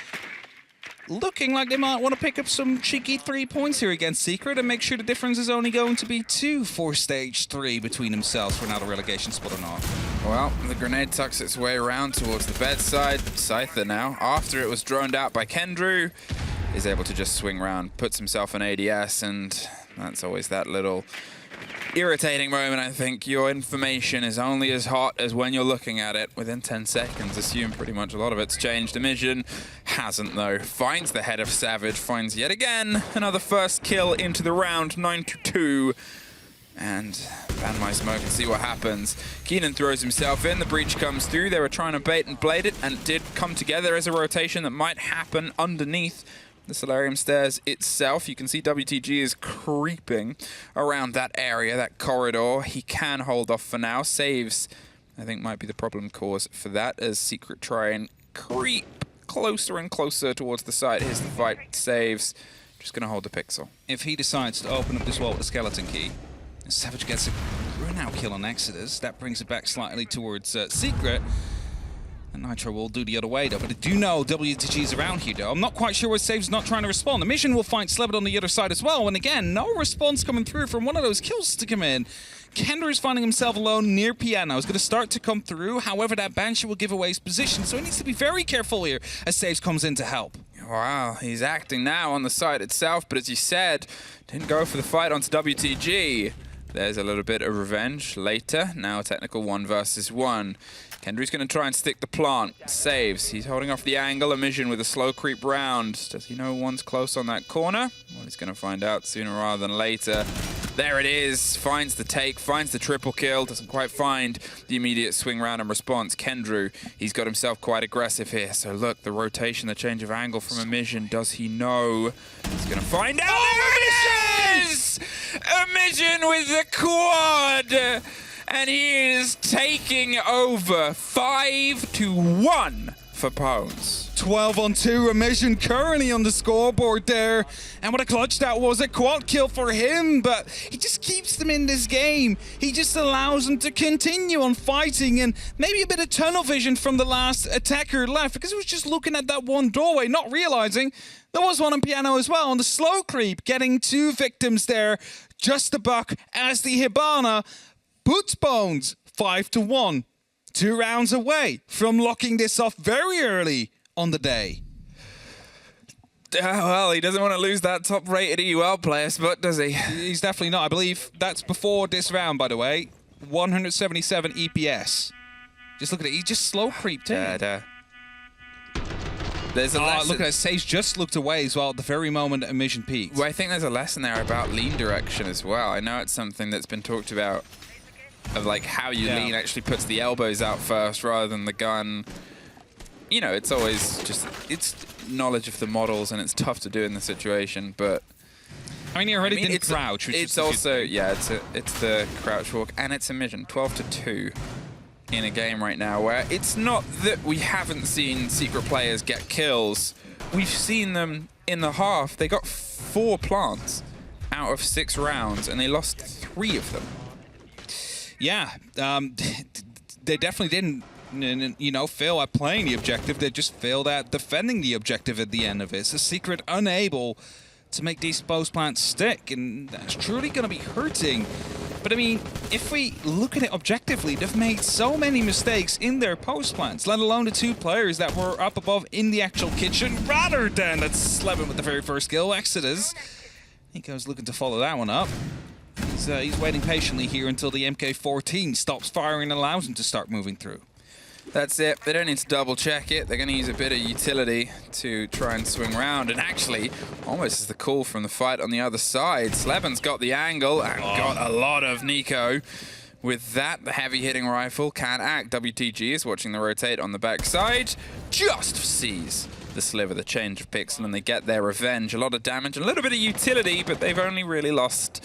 looking like they might want to pick up some cheeky 3 points here against Secret and make sure the difference is only going to be 2 for stage 3 between themselves for now the relegation spot or not. Well, the grenade tucks its way around towards the bedside. Scyther now, after it was droned out by Kendrew, is able to just swing around, puts himself an ADS, and that's always that little irritating moment, I think. Your information is only as hot as when you're looking at it. Within 10 seconds, assume pretty much a lot of it's changed. Emision hasn't, though. Finds the head of Savage, finds yet again another first kill into the round, 9-2. And ban my smoke and see what happens. Keenan throws himself in, the breach comes through. They were trying to bait and blade it, and it did come together as a rotation that might happen underneath the Solarium stairs itself. You can see WTG is creeping around that area, that corridor. He can hold off for now. Saves, I think, might be the problem cause for that, as Secret try and creep closer and closer towards the site. Here's the fight. Saves. Just going to hold the pixel. If he decides to open up this wall with a skeleton key, Savage gets a run-out kill on Exodus. That brings it back slightly towards Secret. And Nitro will do the other way, though. But I do know WTG's around here, though. I'm not quite sure why Save's not trying to respond. The mission will find Slebit on the other side as well. And again, no response coming through from one of those kills to come in. Kendra is finding himself alone near Piano. He's going to start to come through. However, that Banshee will give away his position. So he needs to be very careful here as Saves comes in to help. Wow, he's acting now on the site itself. But as you said, didn't go for the fight onto WTG. There's a little bit of revenge later. Now a technical 1 versus 1. Kendry's going to try and stick the plant. Saves. He's holding off the angle. Emision with a slow creep round. Does he know one's close on that corner? Well, he's going to find out sooner rather than later. There it is. Finds the take. Finds the triple kill. Doesn't quite find the immediate swing round and response. Kendrew, he's got himself quite aggressive here. So look, the rotation, the change of angle from Emision. Does he know? He's going to find out. There it is! Emision with the quad! And he is taking over 5-1 for Pones. 12-on-2, Emision currently on the scoreboard there. And what a clutch that was, a quad kill for him, but he just keeps them in this game. He just allows them to continue on fighting, and maybe a bit of tunnel vision from the last attacker left, because he was just looking at that one doorway, not realizing there was one on Piano as well on the slow creep, getting 2 victims there, just a buck as the Hibana puts Bones 5-1, 2 rounds away from locking this off very early on the day. Well, he doesn't want to lose that top-rated EUL player spot, does he? He's definitely not. I believe that's before this round, by the way. 177 EPS. Just look at it. He just slow creeped in. There's a lesson. Look at that. Sage just looked away as well at the very moment that Emission peaked. Well, I think there's a lesson there about lean direction as well. I know it's something that's been talked about, of like how you lean actually puts the elbows out first rather than the gun. You know, it's always just, it's knowledge of the models, and it's tough to do in the situation, but... I mean, he already didn't crouch, which it's is also, yeah, it's the crouch walk, and it's Emission, 12-2 in a game right now, where it's not that we haven't seen Secret players get kills. We've seen them in the half. They got 4 plants out of 6 rounds, and they lost 3 of them. Yeah, they definitely didn't, you know, fail at playing the objective. They just failed at defending the objective at the end of it. So Secret unable to make these post plants stick, and that's truly going to be hurting. But I mean, if we look at it objectively, they've made so many mistakes in their post plants, let alone the 2 players that were up above in the actual kitchen, rather than that's Slevin with the very first kill. Exodus, Nico's looking to follow that one up. He's waiting patiently here until the MK14 stops firing and allows him to start moving through. That's it. They don't need to double check it. They're going to use a bit of utility to try and swing around. And actually, almost as the call from the fight on the other side, Slevin's got the angle and got a lot of Nico. With that, the heavy hitting rifle can act. WTG is watching the rotate on the backside. Just sees the sliver, the change of pixel, and they get their revenge. A lot of damage, a little bit of utility, but they've only really lost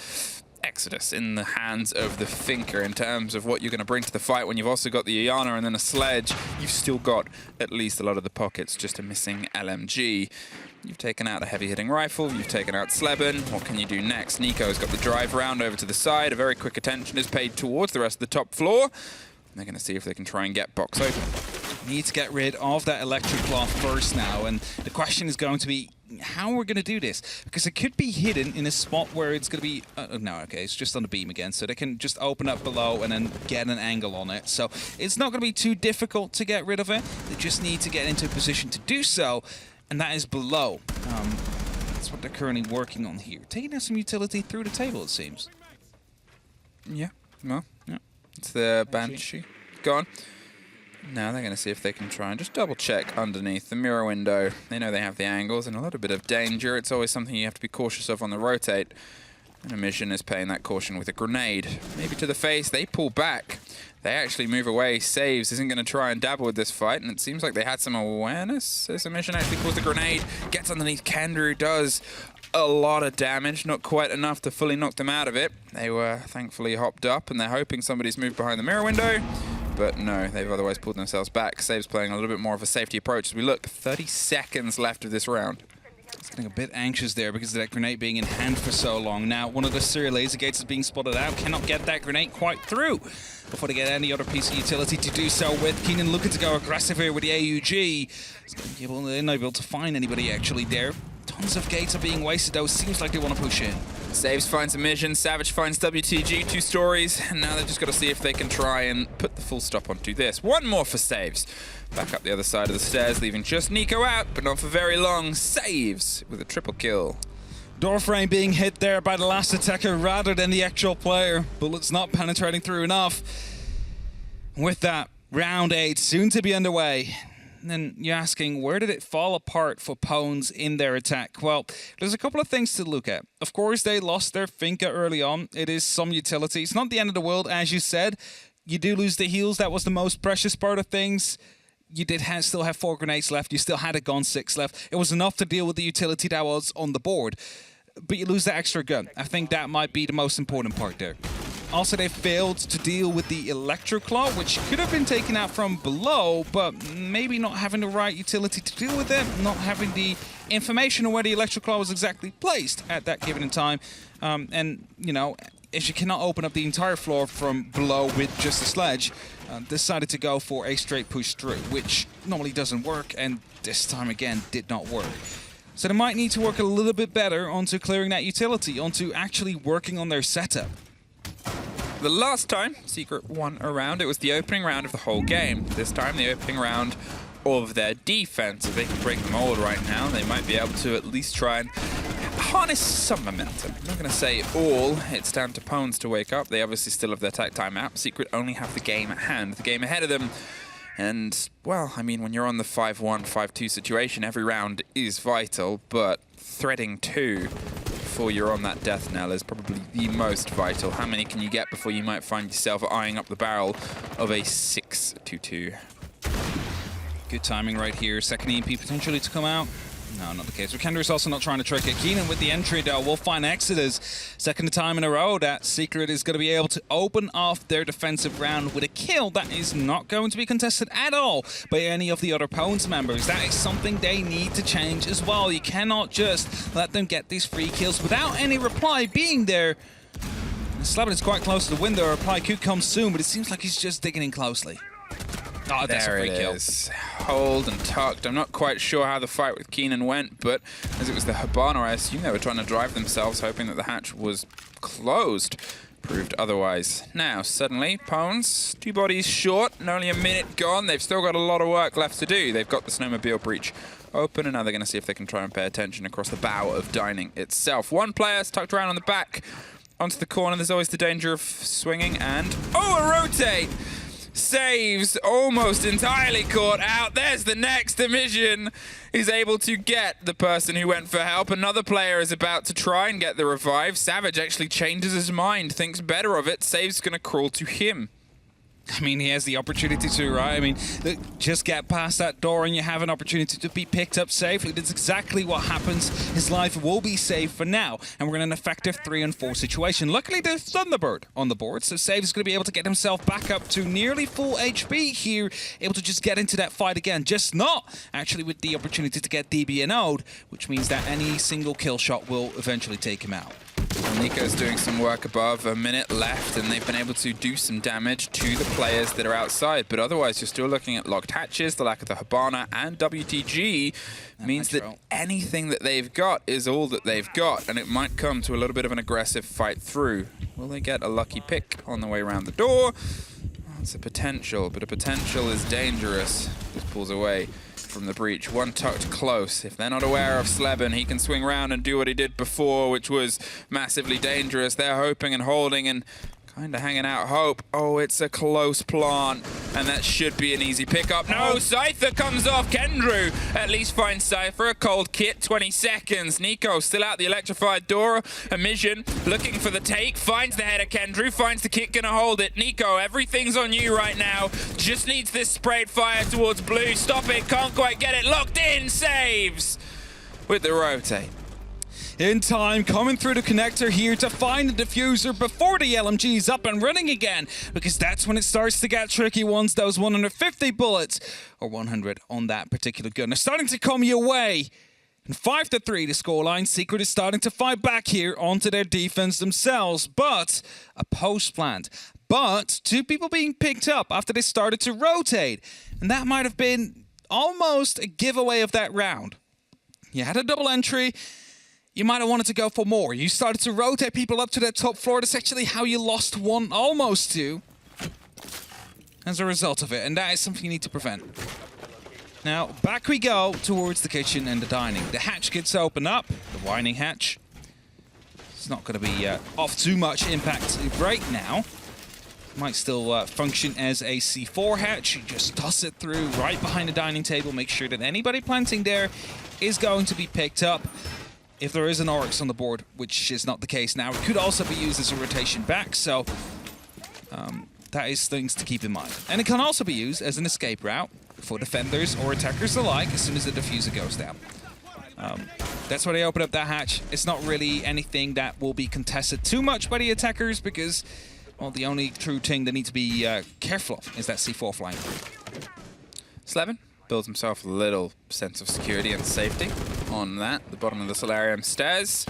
Exodus in the hands of the Thinker in terms of what you're going to bring to the fight. When you've also got the Iana and then a sledge, you've still got at least a lot of the pockets, just a missing LMG. You've taken out a heavy-hitting rifle, you've taken out Sleben. What can you do next? Nico's got the drive round over to the side. A very quick attention is paid towards the rest of the top floor. They're going to see if they can try and get box open. Need to get rid of that electric cloth first now, and the question is going to be how we're going to do this, because it could be hidden in a spot where it's going to be no, okay, it's just on the beam again, so they can just open up below and then get an angle on it. So it's not going to be too difficult to get rid of it. They just need to get into a position to do so, and that is below. That's what they're currently working on here, taking out some utility through the table, it seems. Yeah, well, yeah, it's the Banshee gone. Now they're going to see if they can try and just double check underneath the mirror window. They know they have the angles and a little bit of danger. It's always something you have to be cautious of on the rotate. And Emission is paying that caution with a grenade. Maybe to the face. They pull back. They actually move away. Saves. Isn't going to try and dabble with this fight. And it seems like they had some awareness as Emission actually pulls the grenade. Gets underneath Kendra, does a lot of damage. Not quite enough to fully knock them out of it. They were thankfully hopped up and they're hoping somebody's moved behind the mirror window. But no, they've otherwise pulled themselves back. Save's playing a little bit more of a safety approach as we look. 30 seconds left of this round. It's getting a bit anxious there because of that grenade being in hand for so long. Now, one of the serial laser gates is being spotted out. Cannot get that grenade quite through before they get any other piece of utility to do so with. Keenan looking to go aggressive here with the AUG. He's going to be unable to find anybody actually there. Tons of gates are being wasted though. Seems like they want to push in. Saves finds Emission, Savage finds WTG, 2 stories, and now they've just got to see if they can try and put the full stop onto this. One more for Saves. Back up the other side of the stairs, leaving just Nico out, but not for very long. Saves with a triple kill. Doorframe being hit there by the last attacker rather than the actual player. Bullets not penetrating through enough. With that, round 8 soon to be underway. And then you're asking, where did it fall apart for Pwns in their attack? Well, there's a couple of things to look at. Of course, they lost their Finca early on. It is some utility. It's not the end of the world, as you said. You do lose the heals. That was the most precious part of things. You did still have 4 grenades left. You still had a gun 6 left. It was enough to deal with the utility that was on the board. But you lose the extra gun. I think that might be the most important part there. Also, they failed to deal with the Electroclaw, which could have been taken out from below, but maybe not having the right utility to deal with it, not having the information on where the Electroclaw was exactly placed at that given time. And, you know, if you cannot open up the entire floor from below with just a sledge, decided to go for a straight push through, which normally doesn't work, and this time again did not work. So they might need to work a little bit better onto clearing that utility, onto actually working on their setup. The last time Secret won a round, it was the opening round of the whole game. This time, the opening round of their defense. If they can break the mold right now, they might be able to at least try and harness some momentum. I'm not going to say all. It's down to Pwns to wake up. They obviously still have their tech time app. Secret only have the game at hand, the game ahead of them. And, well, I mean, when you're on the 5-1, 5-2 situation, every round is vital, but threading 2 before you're on that death knell is probably the most vital. How many can you get before you might find yourself eyeing up the barrel of a 6-2-2? Good timing right here. Second EMP potentially to come out. No, not the case. Vikander is also not trying to trick it. Keenan with the entry, though, will find Exodus. Second time in a row that Secret is going to be able to open off their defensive round with a kill that is not going to be contested at all by any of the other Pwns members. That is something they need to change as well. You cannot just let them get these free kills without any reply being there. Slabin is quite close to the window. A reply could come soon, but it seems like he's just digging in closely. Oh, that's a free kill. Hold and tucked. I'm not quite sure how the fight with Keenan went, but as it was the Hibana, I assume they were trying to drive themselves, hoping that the hatch was closed. Proved otherwise. Now, suddenly, Pwns, 2 bodies short, and only a minute gone. They've still got a lot of work left to do. They've got the snowmobile breach open, and now they're going to see if they can try and pay attention across the bow of Dining itself. One player's tucked around on the back. Onto the corner, there's always the danger of swinging, and... oh, a rotate! Saves almost entirely caught out. There's the next emission. He's able to get the person who went for help. Another player is about to try and get the revive. Savage actually changes his mind, thinks better of it. Save's going to crawl to him. I mean, he has the opportunity to, right? I mean, just get past that door and you have an opportunity to be picked up safely. That's exactly what happens. His life will be saved for now, and we're in an effective 3-4 situation. Luckily, there's Thunderbird on the board, so Save is going to be able to get himself back up to nearly full HP here, able to just get into that fight again. Just not actually with the opportunity to get DB and Ode, which means that any single kill shot will eventually take him out. Well, Nico's doing some work above, a minute left, and they've been able to do some damage to the players that are outside. But otherwise, you're still looking at locked hatches, the lack of the Hibana, and WTG means that anything that they've got is all that they've got, and it might come to a little bit of an aggressive fight through. Will they get a lucky pick on the way around the door? Well, it's a potential, but a potential is dangerous. Just pulls away from the breach. One tucked close. If they're not aware of Sleben, he can swing around and do what he did before, which was massively dangerous. They're hoping and holding and kind of hanging out hope. Oh, it's a close plant, and that should be an easy pickup. No, Scyther comes off. Kendrew at least finds Cypher. A cold kit, 20 seconds. Nico still out the electrified door. Mission looking for the take, finds the header. Kendrew finds the kit, gonna hold it. Nico, everything's on you right now. Just needs this sprayed fire towards blue. Stop it, can't quite get it. Locked in, saves with the rotate. In time, coming through the connector here to find the diffuser before the LMG is up and running again, because that's when it starts to get tricky once those 150 bullets, or 100 on that particular gun, are starting to come your way. And 5-3 the scoreline. Secret is starting to fight back here onto their defense themselves, but a post plant. But 2 people being picked up after they started to rotate, and that might have been almost a giveaway of that round. You had a double entry. You might have wanted to go for more. You started to rotate people up to that top floor. That's actually how you lost 1, almost 2, as a result of it. And that is something you need to prevent. Now, back we go towards the kitchen and the dining. The hatch gets opened up, the winding hatch. It's not going to be off too much impact right now. Might still function as a C4 hatch. You just toss it through right behind the dining table. Make sure that anybody planting there is going to be picked up. If there is an Oryx on the board, which is not the case now, it could also be used as a rotation back, so that is things to keep in mind. And it can also be used as an escape route for defenders or attackers alike as soon as the diffuser goes down. That's why they open up that hatch. It's not really anything that will be contested too much by the attackers because, well, the only true thing they need to be careful of is that C4 flying through. Sleben builds himself a little sense of security and safety on that, the bottom of the solarium stairs.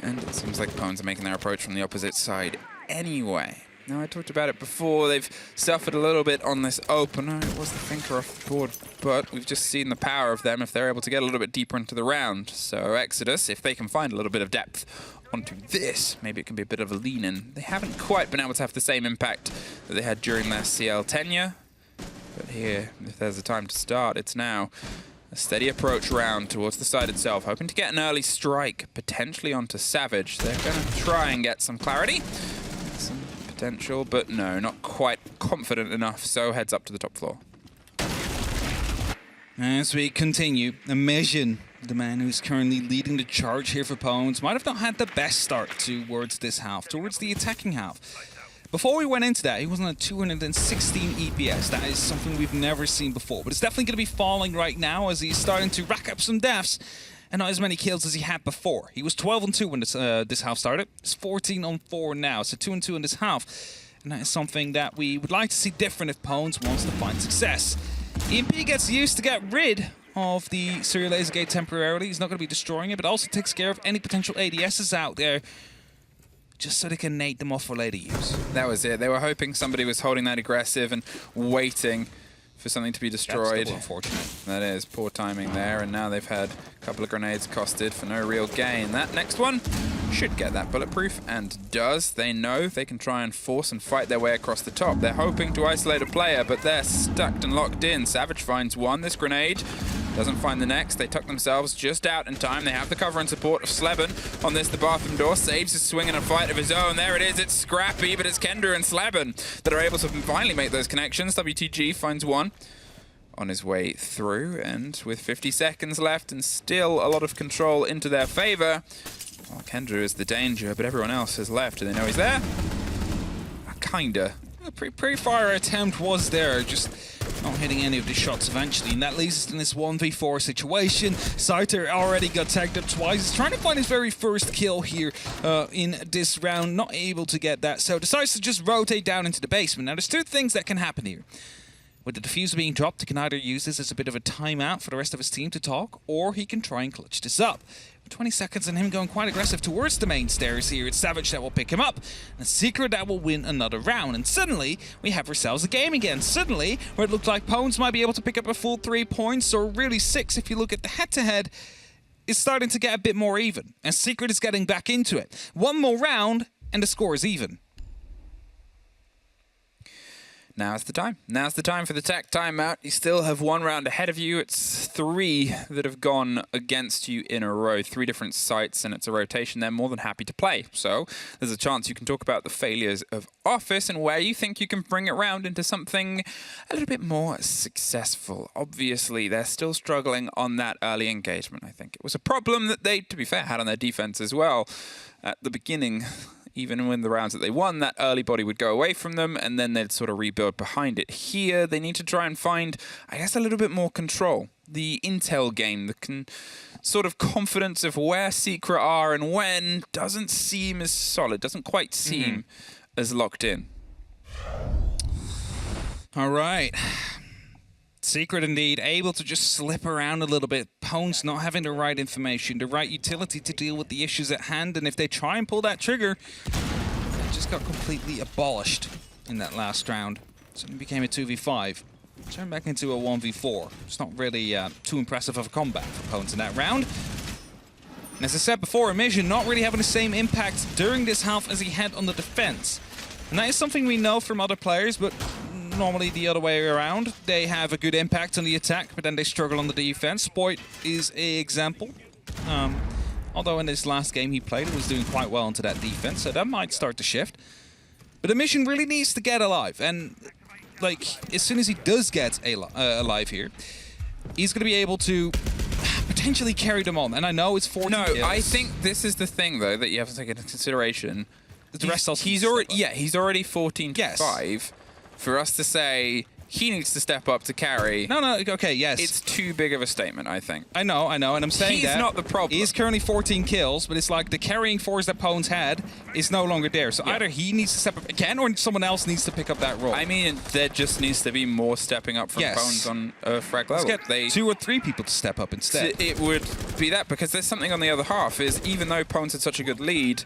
And it seems like Pwns are making their approach from the opposite side anyway. Now, I talked about it before. They've suffered a little bit on this opener. It was the thinker off the board, but we've just seen the power of them if they're able to get a little bit deeper into the round. So Exodus, if they can find a little bit of depth onto this, maybe it can be a bit of a lean-in. They haven't quite been able to have the same impact that they had during their CL tenure. But here, if there's a time to start, it's now. A steady approach round towards the side itself, hoping to get an early strike, potentially onto Savage. They're going to try and get some clarity. Some potential, but no, not quite confident enough, so heads up to the top floor. As we continue, Imagine, the man who's currently leading the charge here for Pwns, might have not had the best start towards this half, towards the attacking half. Before we went into that, he was on a 216 EPS. That is something we've never seen before, but it's definitely going to be falling right now as he's starting to rack up some deaths and not as many kills as he had before. He was 12-2 when this half started. It's 14-4 now, so 2-2 in this half. And that is something that we would like to see different if Pwns wants to find success. EMP gets used to get rid of the serial laser gate temporarily. He's not going to be destroying it, but also takes care of any potential ADSs out there, just so they can nade them off for later use. That was it. They were hoping somebody was holding that aggressive and waiting for something to be destroyed. That's unfortunate. That is poor timing there, and now they've had a couple of grenades costed for no real gain. That next one should get that bulletproof, and does. They know they can try and force and fight their way across the top. They're hoping to isolate a player, but they're stuck and locked in. Savage finds one. This grenade doesn't find the next. They tuck themselves just out in time. They have the cover and support of Sleben on this. The bathroom door saves his swing in a fight of his own. There it is. It's scrappy, but it's Kendra and Sleben that are able to finally make those connections. WTG finds one on his way through, and with 50 seconds left and still a lot of control into their favor, well, Kendra is the danger, but everyone else has left. Do they know he's there? Kinda. A pre-fire attempt was there, just not hitting any of the shots eventually, and that leaves us in this 1v4 situation. Saiter already got tagged up twice. He's trying to find his very first kill here in this round, not able to get that, so decides to just rotate down into the basement. Now, there's two things that can happen here. With the diffuser being dropped, he can either use this as a bit of a timeout for the rest of his team to talk, or he can try and clutch this up. 20 seconds and him going quite aggressive towards the main stairs here. It's Savage that will pick him up, and Secret that will win another round. And suddenly, we have ourselves a game again. Suddenly, where it looked like Pwns might be able to pick up a full 3 points, or really 6 if you look at the head-to-head, is starting to get a bit more even. And Secret is getting back into it. One more round, and the score is even. Now's the time. Now's the time for the tech timeout. You still have 1 round ahead of you. It's 3 that have gone against you in a row. 3 different sites, and it's a rotation. They're more than happy to play. So there's a chance you can talk about the failures of Office and where you think you can bring it round into something a little bit more successful. Obviously, they're still struggling on that early engagement, I think. It was a problem that they, to be fair, had on their defense as well at the beginning. Even when the rounds that they won, that early body would go away from them, and then they'd sort of rebuild behind it. Here, they need to try and find, I guess, a little bit more control. The intel game, the sort of confidence of where Secret are and when doesn't seem as solid, doesn't quite seem as locked in. All right. Secret indeed, able to just slip around a little bit. Pwns not having the right information, the right utility to deal with the issues at hand, and if they try and pull that trigger, it just got completely abolished in that last round. So it became a 2v5. Turned back into a 1v4. It's not really too impressive of a combat for Pwns in that round. And as I said before, Imagine not really having the same impact during this half as he had on the defense. And that is something we know from other players, but normally the other way around. They have a good impact on the attack, but then they struggle on the defense. Spoit is an example. Although in this last game he played, he was doing quite well into that defense, so that might start to shift. But the mission really needs to get alive, and like as soon as he does get alive here, he's going to be able to potentially carry them on. And I know it's 14 kills. I think this is the thing though that you have to take into consideration. The rest also he's already 14 to 5. For us to say he needs to step up to carry. No, okay, yes. It's too big of a statement, I think. I know, and I'm saying he's not the problem. He's currently 14 kills, but it's like the carrying force that Pwns had is no longer there. So either he needs to step up again, or someone else needs to pick up that role. I mean, there just needs to be more stepping up from Pwns on a frag level. Let's get 2 or 3 people to step up instead. It would be that, because there's something on the other half, is even though Pwns had such a good lead,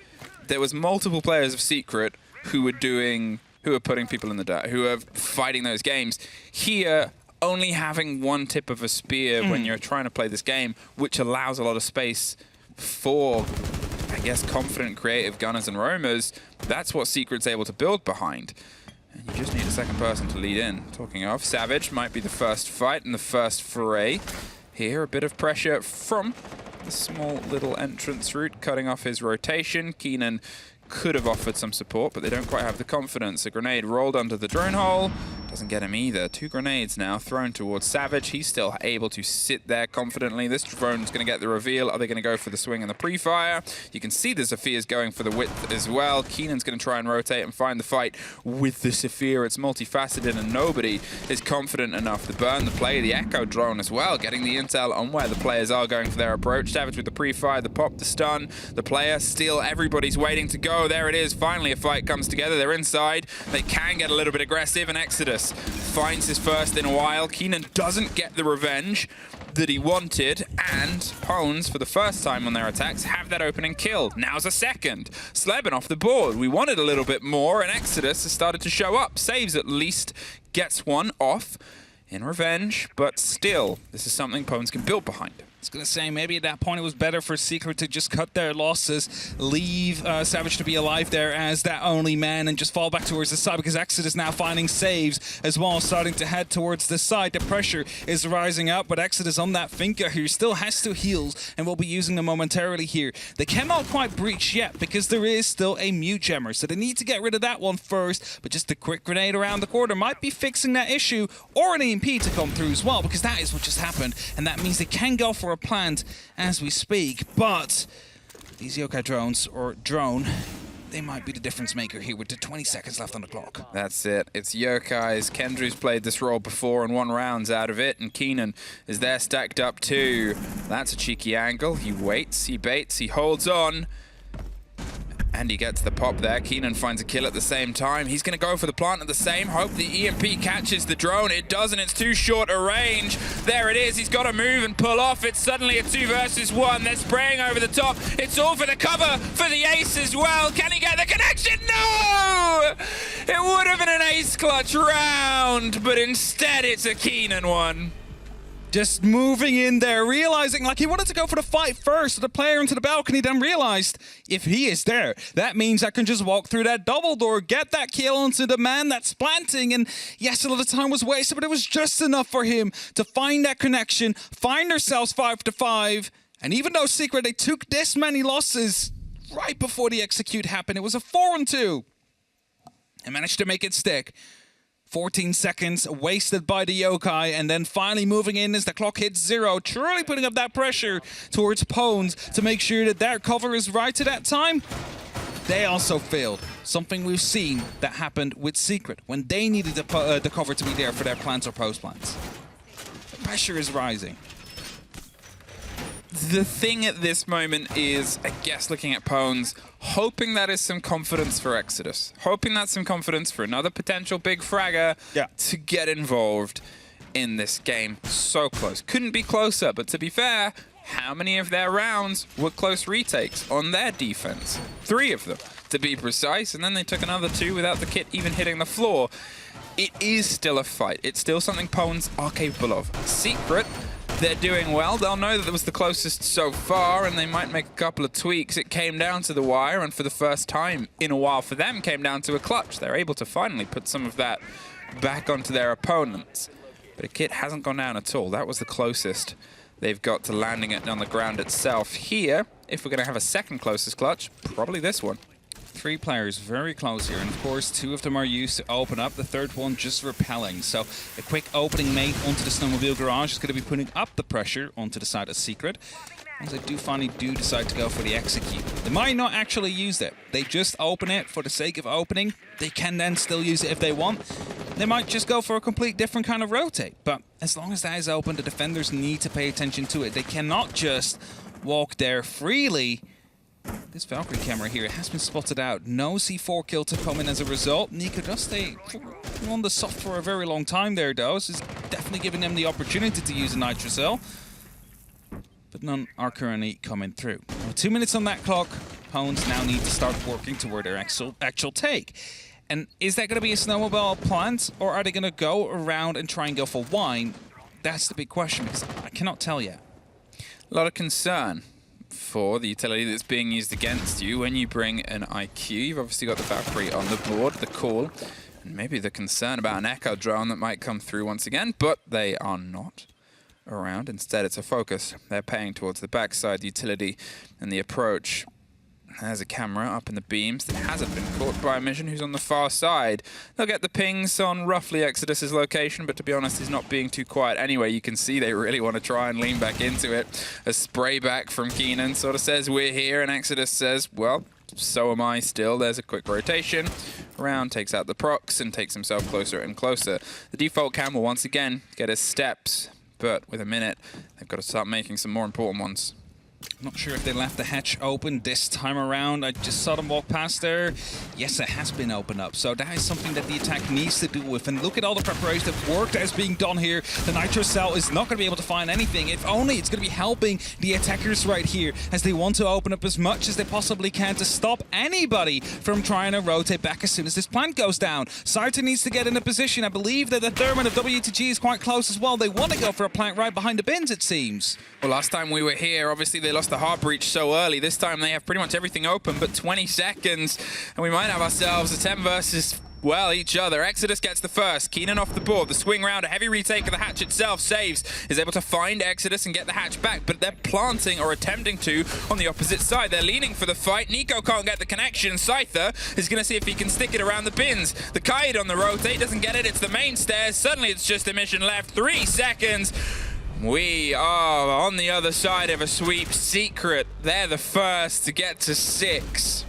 there was multiple players of Secret who were putting people in the dirt, who are fighting those games. Here, only having one tip of a spear when you're trying to play this game, which allows a lot of space for, I guess, confident, creative gunners and roamers, that's what Secret's able to build behind. And you just need a second person to lead in. Talking of, Savage might be the first fight and the first foray. Here, a bit of pressure from the small little entrance route, cutting off his rotation. Keenan could have offered some support, but they don't quite have the confidence. A grenade rolled under the drone hole. Doesn't get him either. 2 grenades now thrown towards Savage. He's still able to sit there confidently. This drone's going to get the reveal. Are they going to go for the swing and the pre-fire? You can see the Sophia's going for the width as well. Keenan's going to try and rotate and find the fight with the Sophia. It's multifaceted and nobody is confident enough to burn the play. The Echo drone as well, getting the intel on where the players are going for their approach. Savage with the pre-fire, the pop, the stun, the player still, everybody's waiting to go. There it is. Finally a fight comes together. They're inside. They can get a little bit aggressive, and Exodus finds his first in a while. Keenan doesn't get the revenge that he wanted, and Pones, for the first time on their attacks, have that opening kill. Now's a second. Sleben off the board. We wanted a little bit more, and Exodus has started to show up. Saves at least, gets one off in revenge, but still, this is something Pones can build behind. I was going to say, maybe at that point it was better for Secret to just cut their losses, leave Savage to be alive there as that only man, and just fall back towards the side, because Exodus now finding saves as well, starting to head towards the side. The pressure is rising up, but Exodus on that Finka, who still has 2 heals and will be using them momentarily here. They cannot quite breach yet because there is still a mute gemmer, so they need to get rid of that one first, but just a quick grenade around the corner might be fixing that issue, or an EMP to come through as well, because that is what just happened, and that means they can go for a plant as we speak. But these yokai drones, or drone, they might be the difference maker here with the 20 seconds left on the clock. That's it. It's yokais. Kendrew's played this role before and won rounds out of it, and Keenan is there stacked up too. That's a cheeky angle. He waits, he baits, he holds on, and he gets the pop there. Keenan finds a kill at the same time. He's going to go for the plant at the same. Hope the EMP catches the drone. It doesn't. It's too short a range. There it is. He's got to move and pull off. It's suddenly a 2 versus 1. They're spraying over the top. It's all for the cover for the ace as well. Can he get the connection? No! It would have been an ace clutch round, but instead it's a Keenan one. Just moving in there, realizing like he wanted to go for the fight first, the player into the balcony, then realized if he is there, that means I can just walk through that double door, get that kill onto the man that's planting, and yes, a lot of time was wasted, but it was just enough for him to find that connection, find themselves 5-5, and even though Secret, they took this many losses right before the execute happened, it was a 4-2, and managed to make it stick. 14 seconds wasted by the yokai, and then finally moving in as the clock hits 0, truly putting up that pressure towards Pones to make sure that their cover is right at that time. They also failed. Something we've seen that happened with Secret when they needed the cover to be there for their plants or post plants. The pressure is rising. The thing at this moment is, I guess, looking at Pones, hoping that is some confidence for Exodus. Hoping that's some confidence for another potential big fragger to get involved in this game. So close. Couldn't be closer, but to be fair, how many of their rounds were close retakes on their defense? 3 of them, to be precise, and then they took another 2 without the kit even hitting the floor. It is still a fight. It's still something Pones are capable of. Secret, they're doing well. They'll know that it was the closest so far, and they might make a couple of tweaks. It came down to the wire, and for the first time in a while for them, came down to a clutch. They're able to finally put some of that back onto their opponents. But a kit hasn't gone down at all. That was the closest they've got to landing it on the ground itself. Here, if we're going to have a second closest clutch, probably this one. 3 players very close here, and of course 2 of them are used to open up, the third one just repelling. So a quick opening mate onto the snowmobile garage is going to be putting up the pressure onto the side of Secret. As they finally decide to go for the execute. They might not actually use it. They just open it for the sake of opening. They can then still use it if they want. They might just go for a complete different kind of rotate. But as long as that is open, the defenders need to pay attention to it. They cannot just walk there freely. This Valkyrie camera here has been spotted out. No C4 kill to come in as a result. Nico does stay on the soft for a very long time there, though. This is definitely giving them the opportunity to use a Nitrocell. But none are currently coming through. With 2 minutes on that clock, Pones now need to start working toward their actual take. And is that going to be a snowmobile plant, or are they going to go around and try and go for wine? That's the big question, because I cannot tell yet. A lot of concern for the utility that's being used against you when you bring an IQ. You've obviously got the Valkyrie on the board, the call, and maybe the concern about an Echo drone that might come through once again, but they are not around. Instead, it's a focus. They're paying towards the backside, the utility, and the approach. There's a camera up in the beams that hasn't been caught by Mission, who's on the far side. They'll get the pings on roughly Exodus's location, but to be honest, he's not being too quiet anyway. You can see they really want to try and lean back into it. A spray back from Keenan sort of says, we're here, and Exodus says, well, so am I still. There's a quick rotation. Round takes out the procs and takes himself closer and closer. The default cam will once again get his steps, but with a minute, they've got to start making some more important ones. Not sure if they left the hatch open this time around. I just saw them walk past there. Yes, it has been opened up. So that is something that the attack needs to do with. And look at all the preparation, the work that is being done here. The Nitro Cell is not going to be able to find anything. If only it's going to be helping the attackers right here as they want to open up as much as they possibly can to stop anybody from trying to rotate back as soon as this plant goes down. Sartor needs to get in a position. I believe that the Thermite of WTG is quite close as well. They want to go for a plant right behind the bins, it seems. Well, last time we were here, obviously they lost the hard breach so early. This time they have pretty much everything open, but 20 seconds, and we might have ourselves a 10 versus, well, each other. Exodus gets the first. Keenan off the board. The swing round, a heavy retake of the hatch itself. Saves, is able to find Exodus and get the hatch back, but they're planting or attempting to on the opposite side. They're leaning for the fight. Nico can't get the connection. Scyther is going to see if he can stick it around the bins. The kite on the rotate doesn't get it. It's the main stairs. Suddenly it's just a mission left. 3 seconds. We are on the other side of a sweep. Secret, they're the first to get to 6.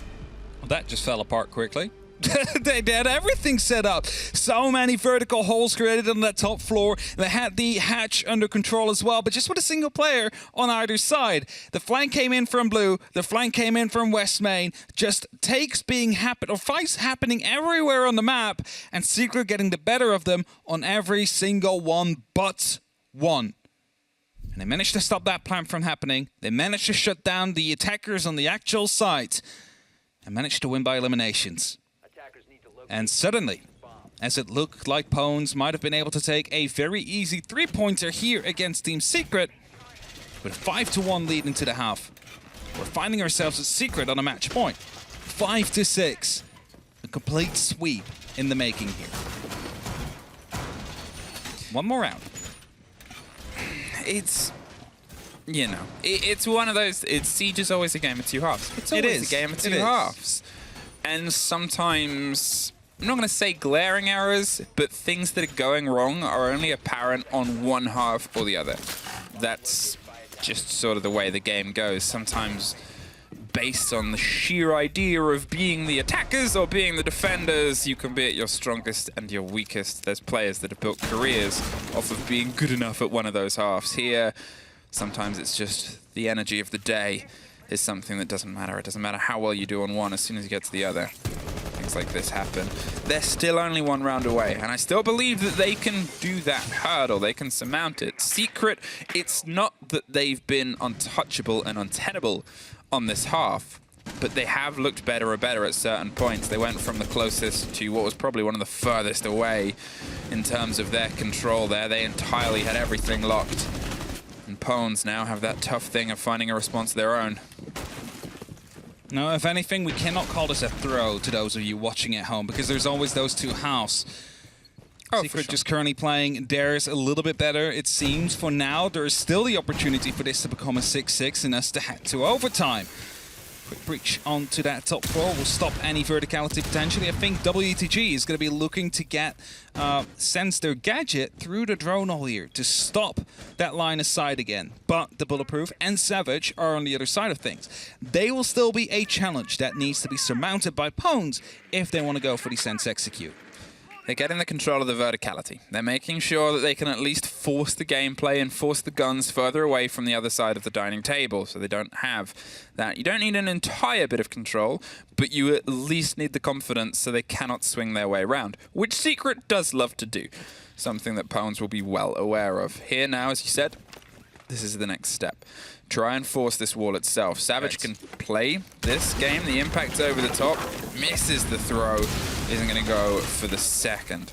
Well, that just fell apart quickly. They had everything set up. So many vertical holes created on that top floor. They had the hatch under control as well, but just with a single player on either side. The flank came in from blue. The flank came in from West Main. Just takes being happen or fights happening everywhere on the map, and Secret getting the better of them on every single one but one. And they managed to stop that plant from happening. They managed to shut down the attackers on the actual site and managed to win by eliminations. And suddenly, as it looked like Pwns might have been able to take a very easy 3-pointer here against Team Secret, with a 5-1 lead into the half, we're finding ourselves at Secret on a match point. 5-6. A complete sweep in the making here. One more round. It's, you know, it's one of those, Siege is always a game of 2 halves. It's always a game of 2 halves. And sometimes, I'm not going to say glaring errors, but things that are going wrong are only apparent on one half or the other. That's just sort of the way the game goes. Sometimes based on the sheer idea of being the attackers or being the defenders, you can be at your strongest and your weakest. There's players that have built careers off of being good enough at one of those halves. Here, sometimes it's just the energy of the day is something that doesn't matter. It doesn't matter how well you do on one as soon as you get to the other. Things like this happen. They're still only 1 round away, and I still believe that they can do that hurdle. They can surmount it. Secret, it's not that they've been untouchable and untenable on this half, but they have looked better and better at certain points. They went from the closest to what was probably one of the furthest away in terms of their control there. They entirely had everything locked. And Pwns now have that tough thing of finding a response of their own. No, if anything, we cannot call this a throw to those of you watching at home, because there's always those 2 halves. Secret just currently playing theirs a little bit better, it seems. For now, there is still the opportunity for this to become a 6-6 and us to head to overtime. Quick breach onto that top floor will stop any verticality potentially. I think WTG is going to be looking to get, sense their gadget through the drone hole here to stop that line of sight again. But the Bulletproof and Savage are on the other side of things. They will still be a challenge that needs to be surmounted by Pwns if they want to go for the Sense Execute. They're getting the control of the verticality. They're making sure that they can at least force the gameplay and force the guns further away from the other side of the dining table, so they don't have that. You don't need an entire bit of control, but you at least need the confidence so they cannot swing their way around, which Secret does love to do. Something that Pwns will be well aware of. Here now, as you said, this is the next step. Try and force this wall itself. Savage can play this game. The impact over the top, misses the throw, isn't going to go for the second.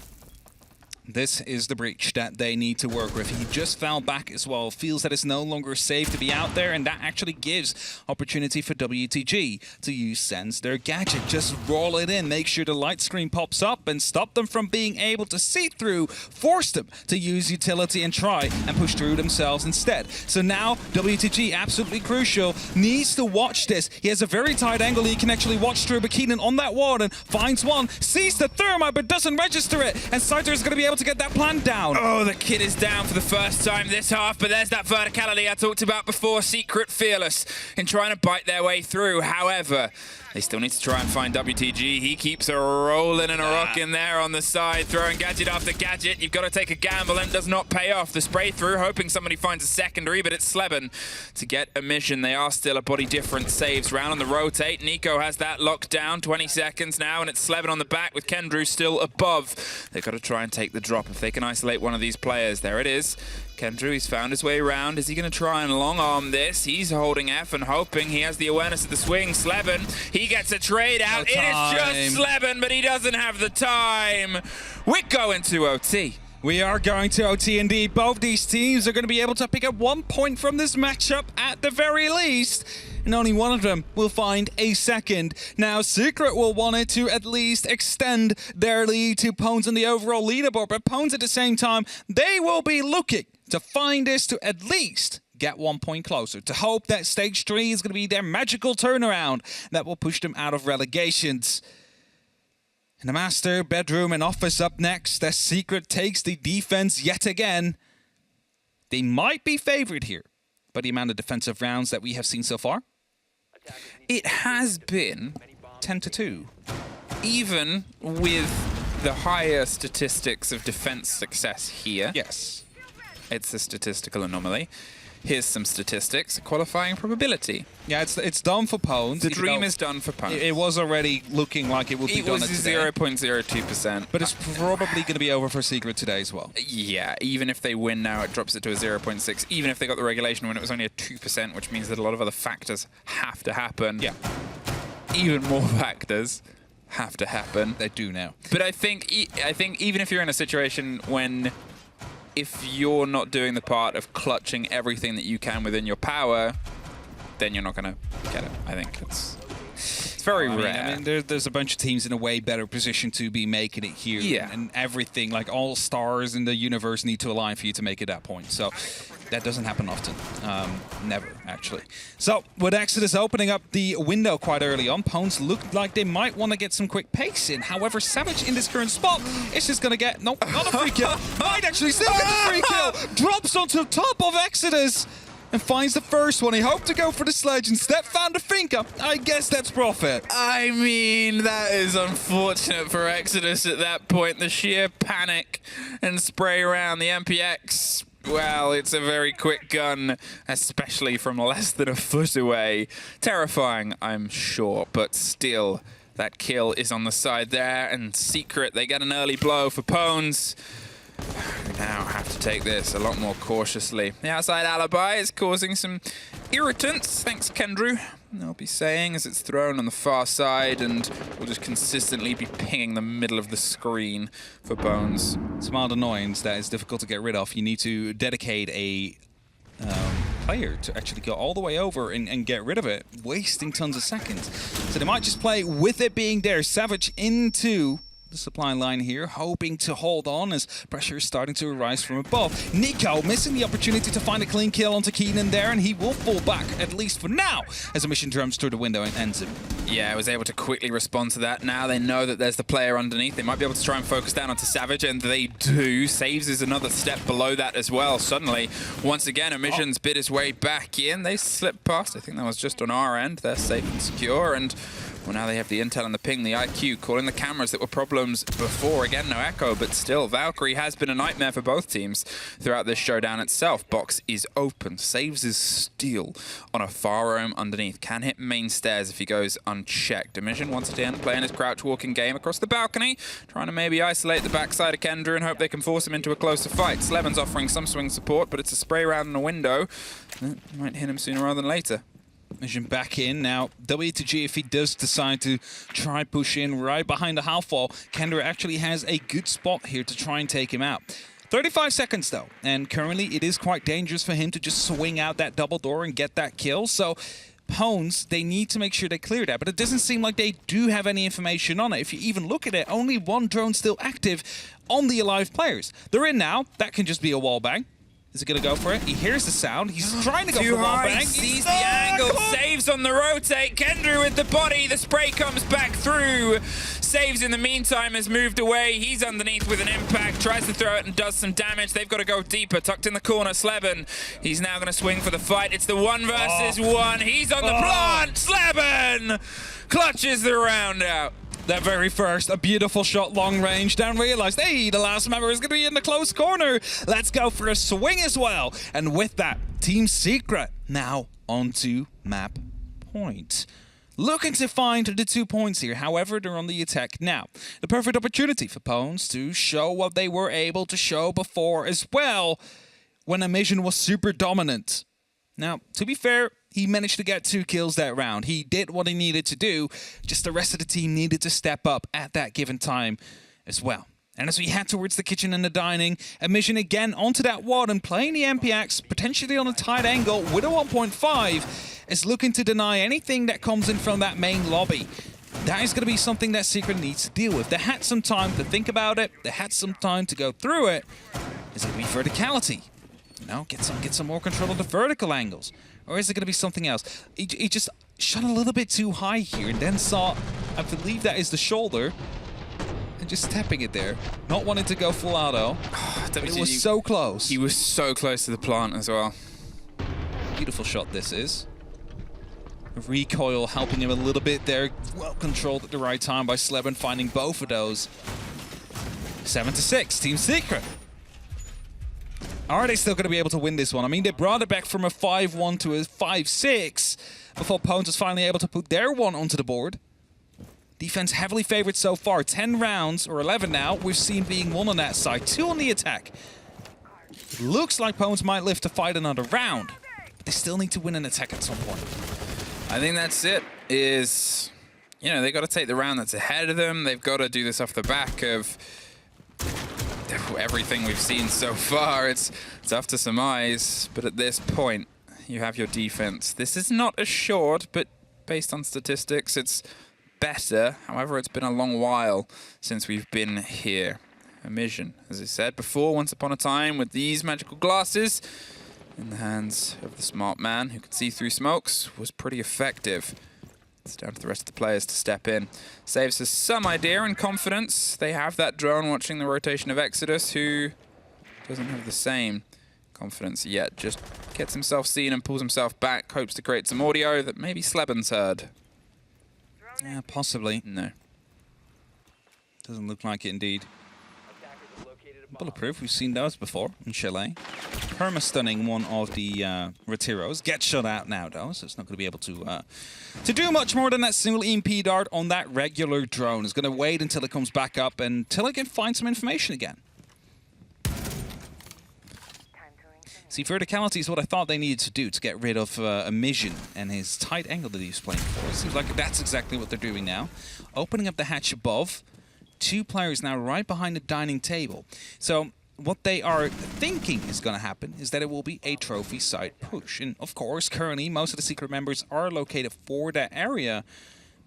This is the breach that they need to work with. He just fell back as well, feels that it's no longer safe to be out there, and that actually gives opportunity for WTG to use Sense their gadget. Just roll it in, make sure the light screen pops up and stop them from being able to see through, force them to use utility and try and push through themselves instead. So now WTG, absolutely crucial, needs to watch this. He has a very tight angle he can actually watch through, but Keenan on that ward and finds one, sees the thermite but doesn't register it, and Scyther is going to be able to get that plant down. Oh, the kid is down for the first time this half, but there's that verticality I talked about before. Secret fearless in trying to bite their way through. However, they still need to try and find WTG. He keeps a rolling and a rocking there on the side, throwing gadget after gadget. You've got to take a gamble, and it does not pay off. The spray through, hoping somebody finds a secondary, but it's Sleben to get a mission. They are still a body different saves. Round on the rotate. Nico has that locked down. 20 seconds now, and it's Sleben on the back with Kendrew still above. They've got to try and take the drop if they can isolate one of these players. There it is. Kendrew, he's found his way around. Is he going to try and long arm this? He's holding F and hoping. He has the awareness of the swing. Sleben, he gets a trade out. It is just Sleben, but he doesn't have the time. We're going to OT. We are going to OT indeed. Both these teams are going to be able to pick up 1 point from this matchup at the very least. And only one of them will find a second. Now, Secret will want it to at least extend their lead to Pones on the overall leaderboard. But Pones at the same time, they will be looking to find this to at least get 1 point closer, to hope that stage 3 is going to be their magical turnaround that will push them out of relegations. And the master bedroom and office up next as Secret takes the defense yet again. They might be favored here by the amount of defensive rounds that we have seen so far. It has been 10-2. even with the higher statistics of defense success here. Yes. It's a statistical anomaly. Here's some statistics. Qualifying probability. Yeah, it's done for Pones. The dream is done for Pones. It was already looking like it would be done today. It was 0.02%. But it's probably going to be over for Secret today as well. Yeah, even if they win now, it drops it to a 0.6. Even if they got the regulation win, it was only a 2%, which means that a lot of other factors have to happen. Yeah. Even more factors have to happen. They do now. But I think even if you're in a situation when if you're not doing the part of clutching everything that you can within your power, then you're not going to get it. I think it's very rare. I mean, there's a bunch of teams in a way better position to be making it here. Yeah. And everything, like all stars in the universe need to align for you to make it that point. So that doesn't happen often. Never, actually. So with Exodus opening up the window quite early on, Pones looked like they might want to get some quick pace in. However, Savage in this current spot is just going to get, nope, not a free kill. Might actually still get the free kill. Drops onto top of Exodus and finds the first one. He hoped to go for the sledge. Instead found a finger. I guess that's profit. I mean, that is unfortunate for Exodus at that point. The sheer panic and spray around the MPX. Well, it's a very quick gun, especially from less than a foot away. Terrifying, I'm sure, but still, that kill is on the side there. And Secret, they get an early blow for Pones. We now have to take this a lot more cautiously. The outside alibi is causing some irritants, thanks Kendrew. They'll be saying as it's thrown on the far side, and we'll just consistently be pinging the middle of the screen for Bones. It's a mild annoyance that is difficult to get rid of. You need to dedicate a player to actually go all the way over and get rid of it, wasting tons of seconds. So they might just play with it being there. Savage into the supply line here, hoping to hold on as pressure is starting to arise from above. Nico missing the opportunity to find a clean kill onto Keenan there, and he will fall back, at least for now, as a mission drums through the window and ends him. Yeah, I was able to quickly respond to that. Now they know that there's the player underneath. They might be able to try and focus down onto Savage, and they do. Saves is another step below that as well. Suddenly, once again, Emission's bid his way back in. They slipped past. I think that was just on our end. They're safe and secure, and well, now they have the intel and the ping, the IQ, calling the cameras that were problems before. Again, no echo, but still, Valkyrie has been a nightmare for both teams throughout this showdown itself. Box is open. Saves his steal on a far roam underneath. Can hit main stairs if he goes unchecked. Emission once again playing his crouch walking game across the balcony, trying to maybe isolate the backside of Kendra and hope they can force him into a closer fight. Sleven's offering some swing support, but it's a spray round in a window. That might hit him sooner rather than later. Mission back in. Now, W2G, if he does decide to try push in right behind the half wall, Kendra actually has a good spot here to try and take him out. 35 seconds, though, and currently it is quite dangerous for him to just swing out that double door and get that kill, so Pones, they need to make sure they clear that, but it doesn't seem like they do have any information on it. If you even look at it, only one drone still active on the alive players. They're in now. That can just be a wall bang. Is he going to go for it? He hears the sound. He's trying to go for the wall bang. Sees the angle. Saves on the rotate. Kendra with the body. The spray comes back through. Saves in the meantime has moved away. He's underneath with an impact. Tries to throw it and does some damage. They've got to go deeper. Tucked in the corner, Sleben. He's now going to swing for the fight. It's the 1 versus 1. He's on the plant. Sleben clutches the round out. That very first, a beautiful shot, long range, then realized, hey, the last member is going to be in the close corner. Let's go for a swing as well. And with that, Team Secret now onto map point. Looking to find the 2 points here. However, they're on the attack now. The perfect opportunity for Pones to show what they were able to show before as well when Emission was super dominant. Now, to be fair, he managed to get 2 kills that round. He did what he needed to do. Just the rest of the team needed to step up at that given time as well. And as we head towards the kitchen and the dining, Emission again onto that ward and playing the MPX, potentially on a tight angle with a 1.5, is looking to deny anything that comes in from that main lobby. That is going to be something that Secret needs to deal with. They had some time to think about it. They had some time to go through it. Is it going to be verticality? You know, get some more control of the vertical angles. Or is it going to be something else? He just shot a little bit too high here and then saw, I believe that is the shoulder, and just tapping it there. Not wanting to go full auto. It was so close. He was so close to the plant as well. Beautiful shot this is. Recoil helping him a little bit there. Well controlled at the right time by Sleben, finding both of those. 7-6, Team Secret. Are they still going to be able to win this one? I mean, they brought it back from a 5-1 to a 5-6 before Pones was finally able to put their one onto the board. Defense heavily favored so far. 10 rounds, or 11 now, we've seen being won on that side. 2 on the attack. It looks like Pones might live to fight another round, but they still need to win an attack at some point. I think that's it, is, you know, they've got to take the round that's ahead of them. They've got to do this off the back of everything we've seen so far. It's tough to surmise, but at this point, you have your defense. This is not assured, but based on statistics, it's better. However, it's been a long while since we've been here. Emission, as I said before, once upon a time with these magical glasses in the hands of the smart man who could see through smokes, was pretty effective. It's down to the rest of the players to step in. Saves us some idea and confidence. They have that drone watching the rotation of Exodus, who doesn't have the same confidence yet. Just gets himself seen and pulls himself back, hopes to create some audio that maybe Sleben's heard. Yeah, possibly. No. Doesn't look like it indeed. Bulletproof, we've seen those before in Chile. Perma-stunning one of the Retiros. Gets shot out now, though, so it's not going to be able to do much more than that single EMP dart on that regular drone. It's going to wait until it comes back up and until it can find some information again. See, verticality is what I thought they needed to do to get rid of Emission and his tight angle that he was playing for. It seems like that's exactly what they're doing now. Opening up the hatch above. 2 players now right behind the dining table. So what they are thinking is going to happen is that it will be a trophy side push. And of course, currently, most of the Secret members are located for that area,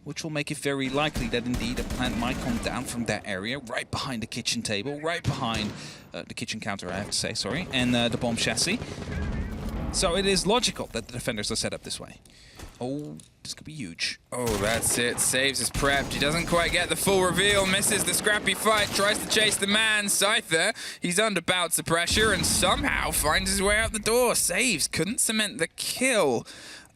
which will make it very likely that indeed a plant might come down from that area, right behind the kitchen table, right behind the kitchen counter, I have to say, sorry, and the bomb chassis. So it is logical that the defenders are set up this way. Oh, this could be huge. Oh, that's it. Saves is prepped. He doesn't quite get the full reveal. Misses the scrappy fight. Tries to chase the man. Scyther, he's under bouts of pressure and somehow finds his way out the door. Saves. Couldn't cement the kill.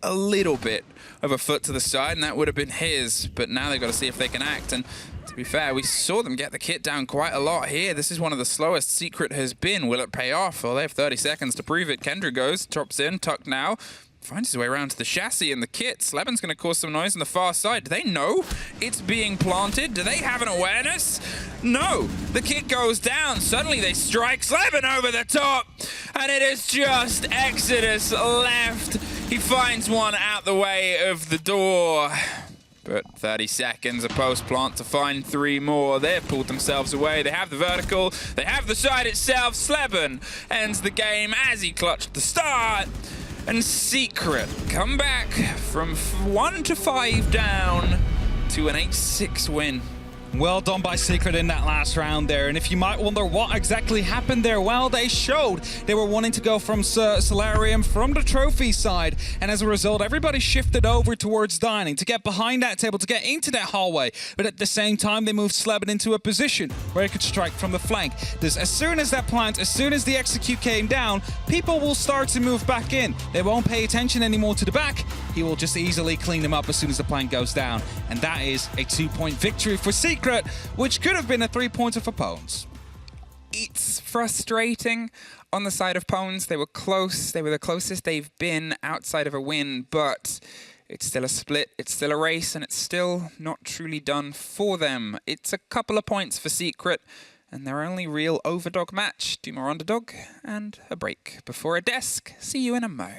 A little bit of a foot to the side, and that would have been his. But now they've got to see if they can act. And to be fair, we saw them get the kit down quite a lot here. This is one of the slowest Secret has been. Will it pay off? Well, they have 30 seconds to prove it. Kendra goes, drops in, tucked now. Finds his way around to the chassis and the kit. Sleben's going to cause some noise on the far side. Do they know it's being planted? Do they have an awareness? No. The kit goes down. Suddenly they strike Sleben over the top. And it is just Exodus left. He finds one out the way of the door. But 30 seconds, a post plant to find 3 more. They've pulled themselves away. They have the vertical. They have the side itself. Sleben ends the game as he clutched the start. And Secret come back from 1 to 5 down to an 8-6 win. Well done by Secret in that last round there. And if you might wonder what exactly happened there, well, they showed they were wanting to go from Solarium from the trophy side. And as a result, everybody shifted over towards dining to get behind that table, to get into that hallway. But at the same time, they moved Sleben into a position where he could strike from the flank. As soon as that plant, as soon as the execute came down, people will start to move back in. They won't pay attention anymore to the back. He will just easily clean them up as soon as the plant goes down. And that is a 2-point victory for Secret, which could have been a 3-pointer for Pwns. It's frustrating on the side of Pwns. They were close. They were the closest they've been outside of a win, but it's still a split. It's still a race, and it's still not truly done for them. It's a couple of points for Secret, and their only real overdog match. 2 more underdog and a break before a desk. See you in a mo.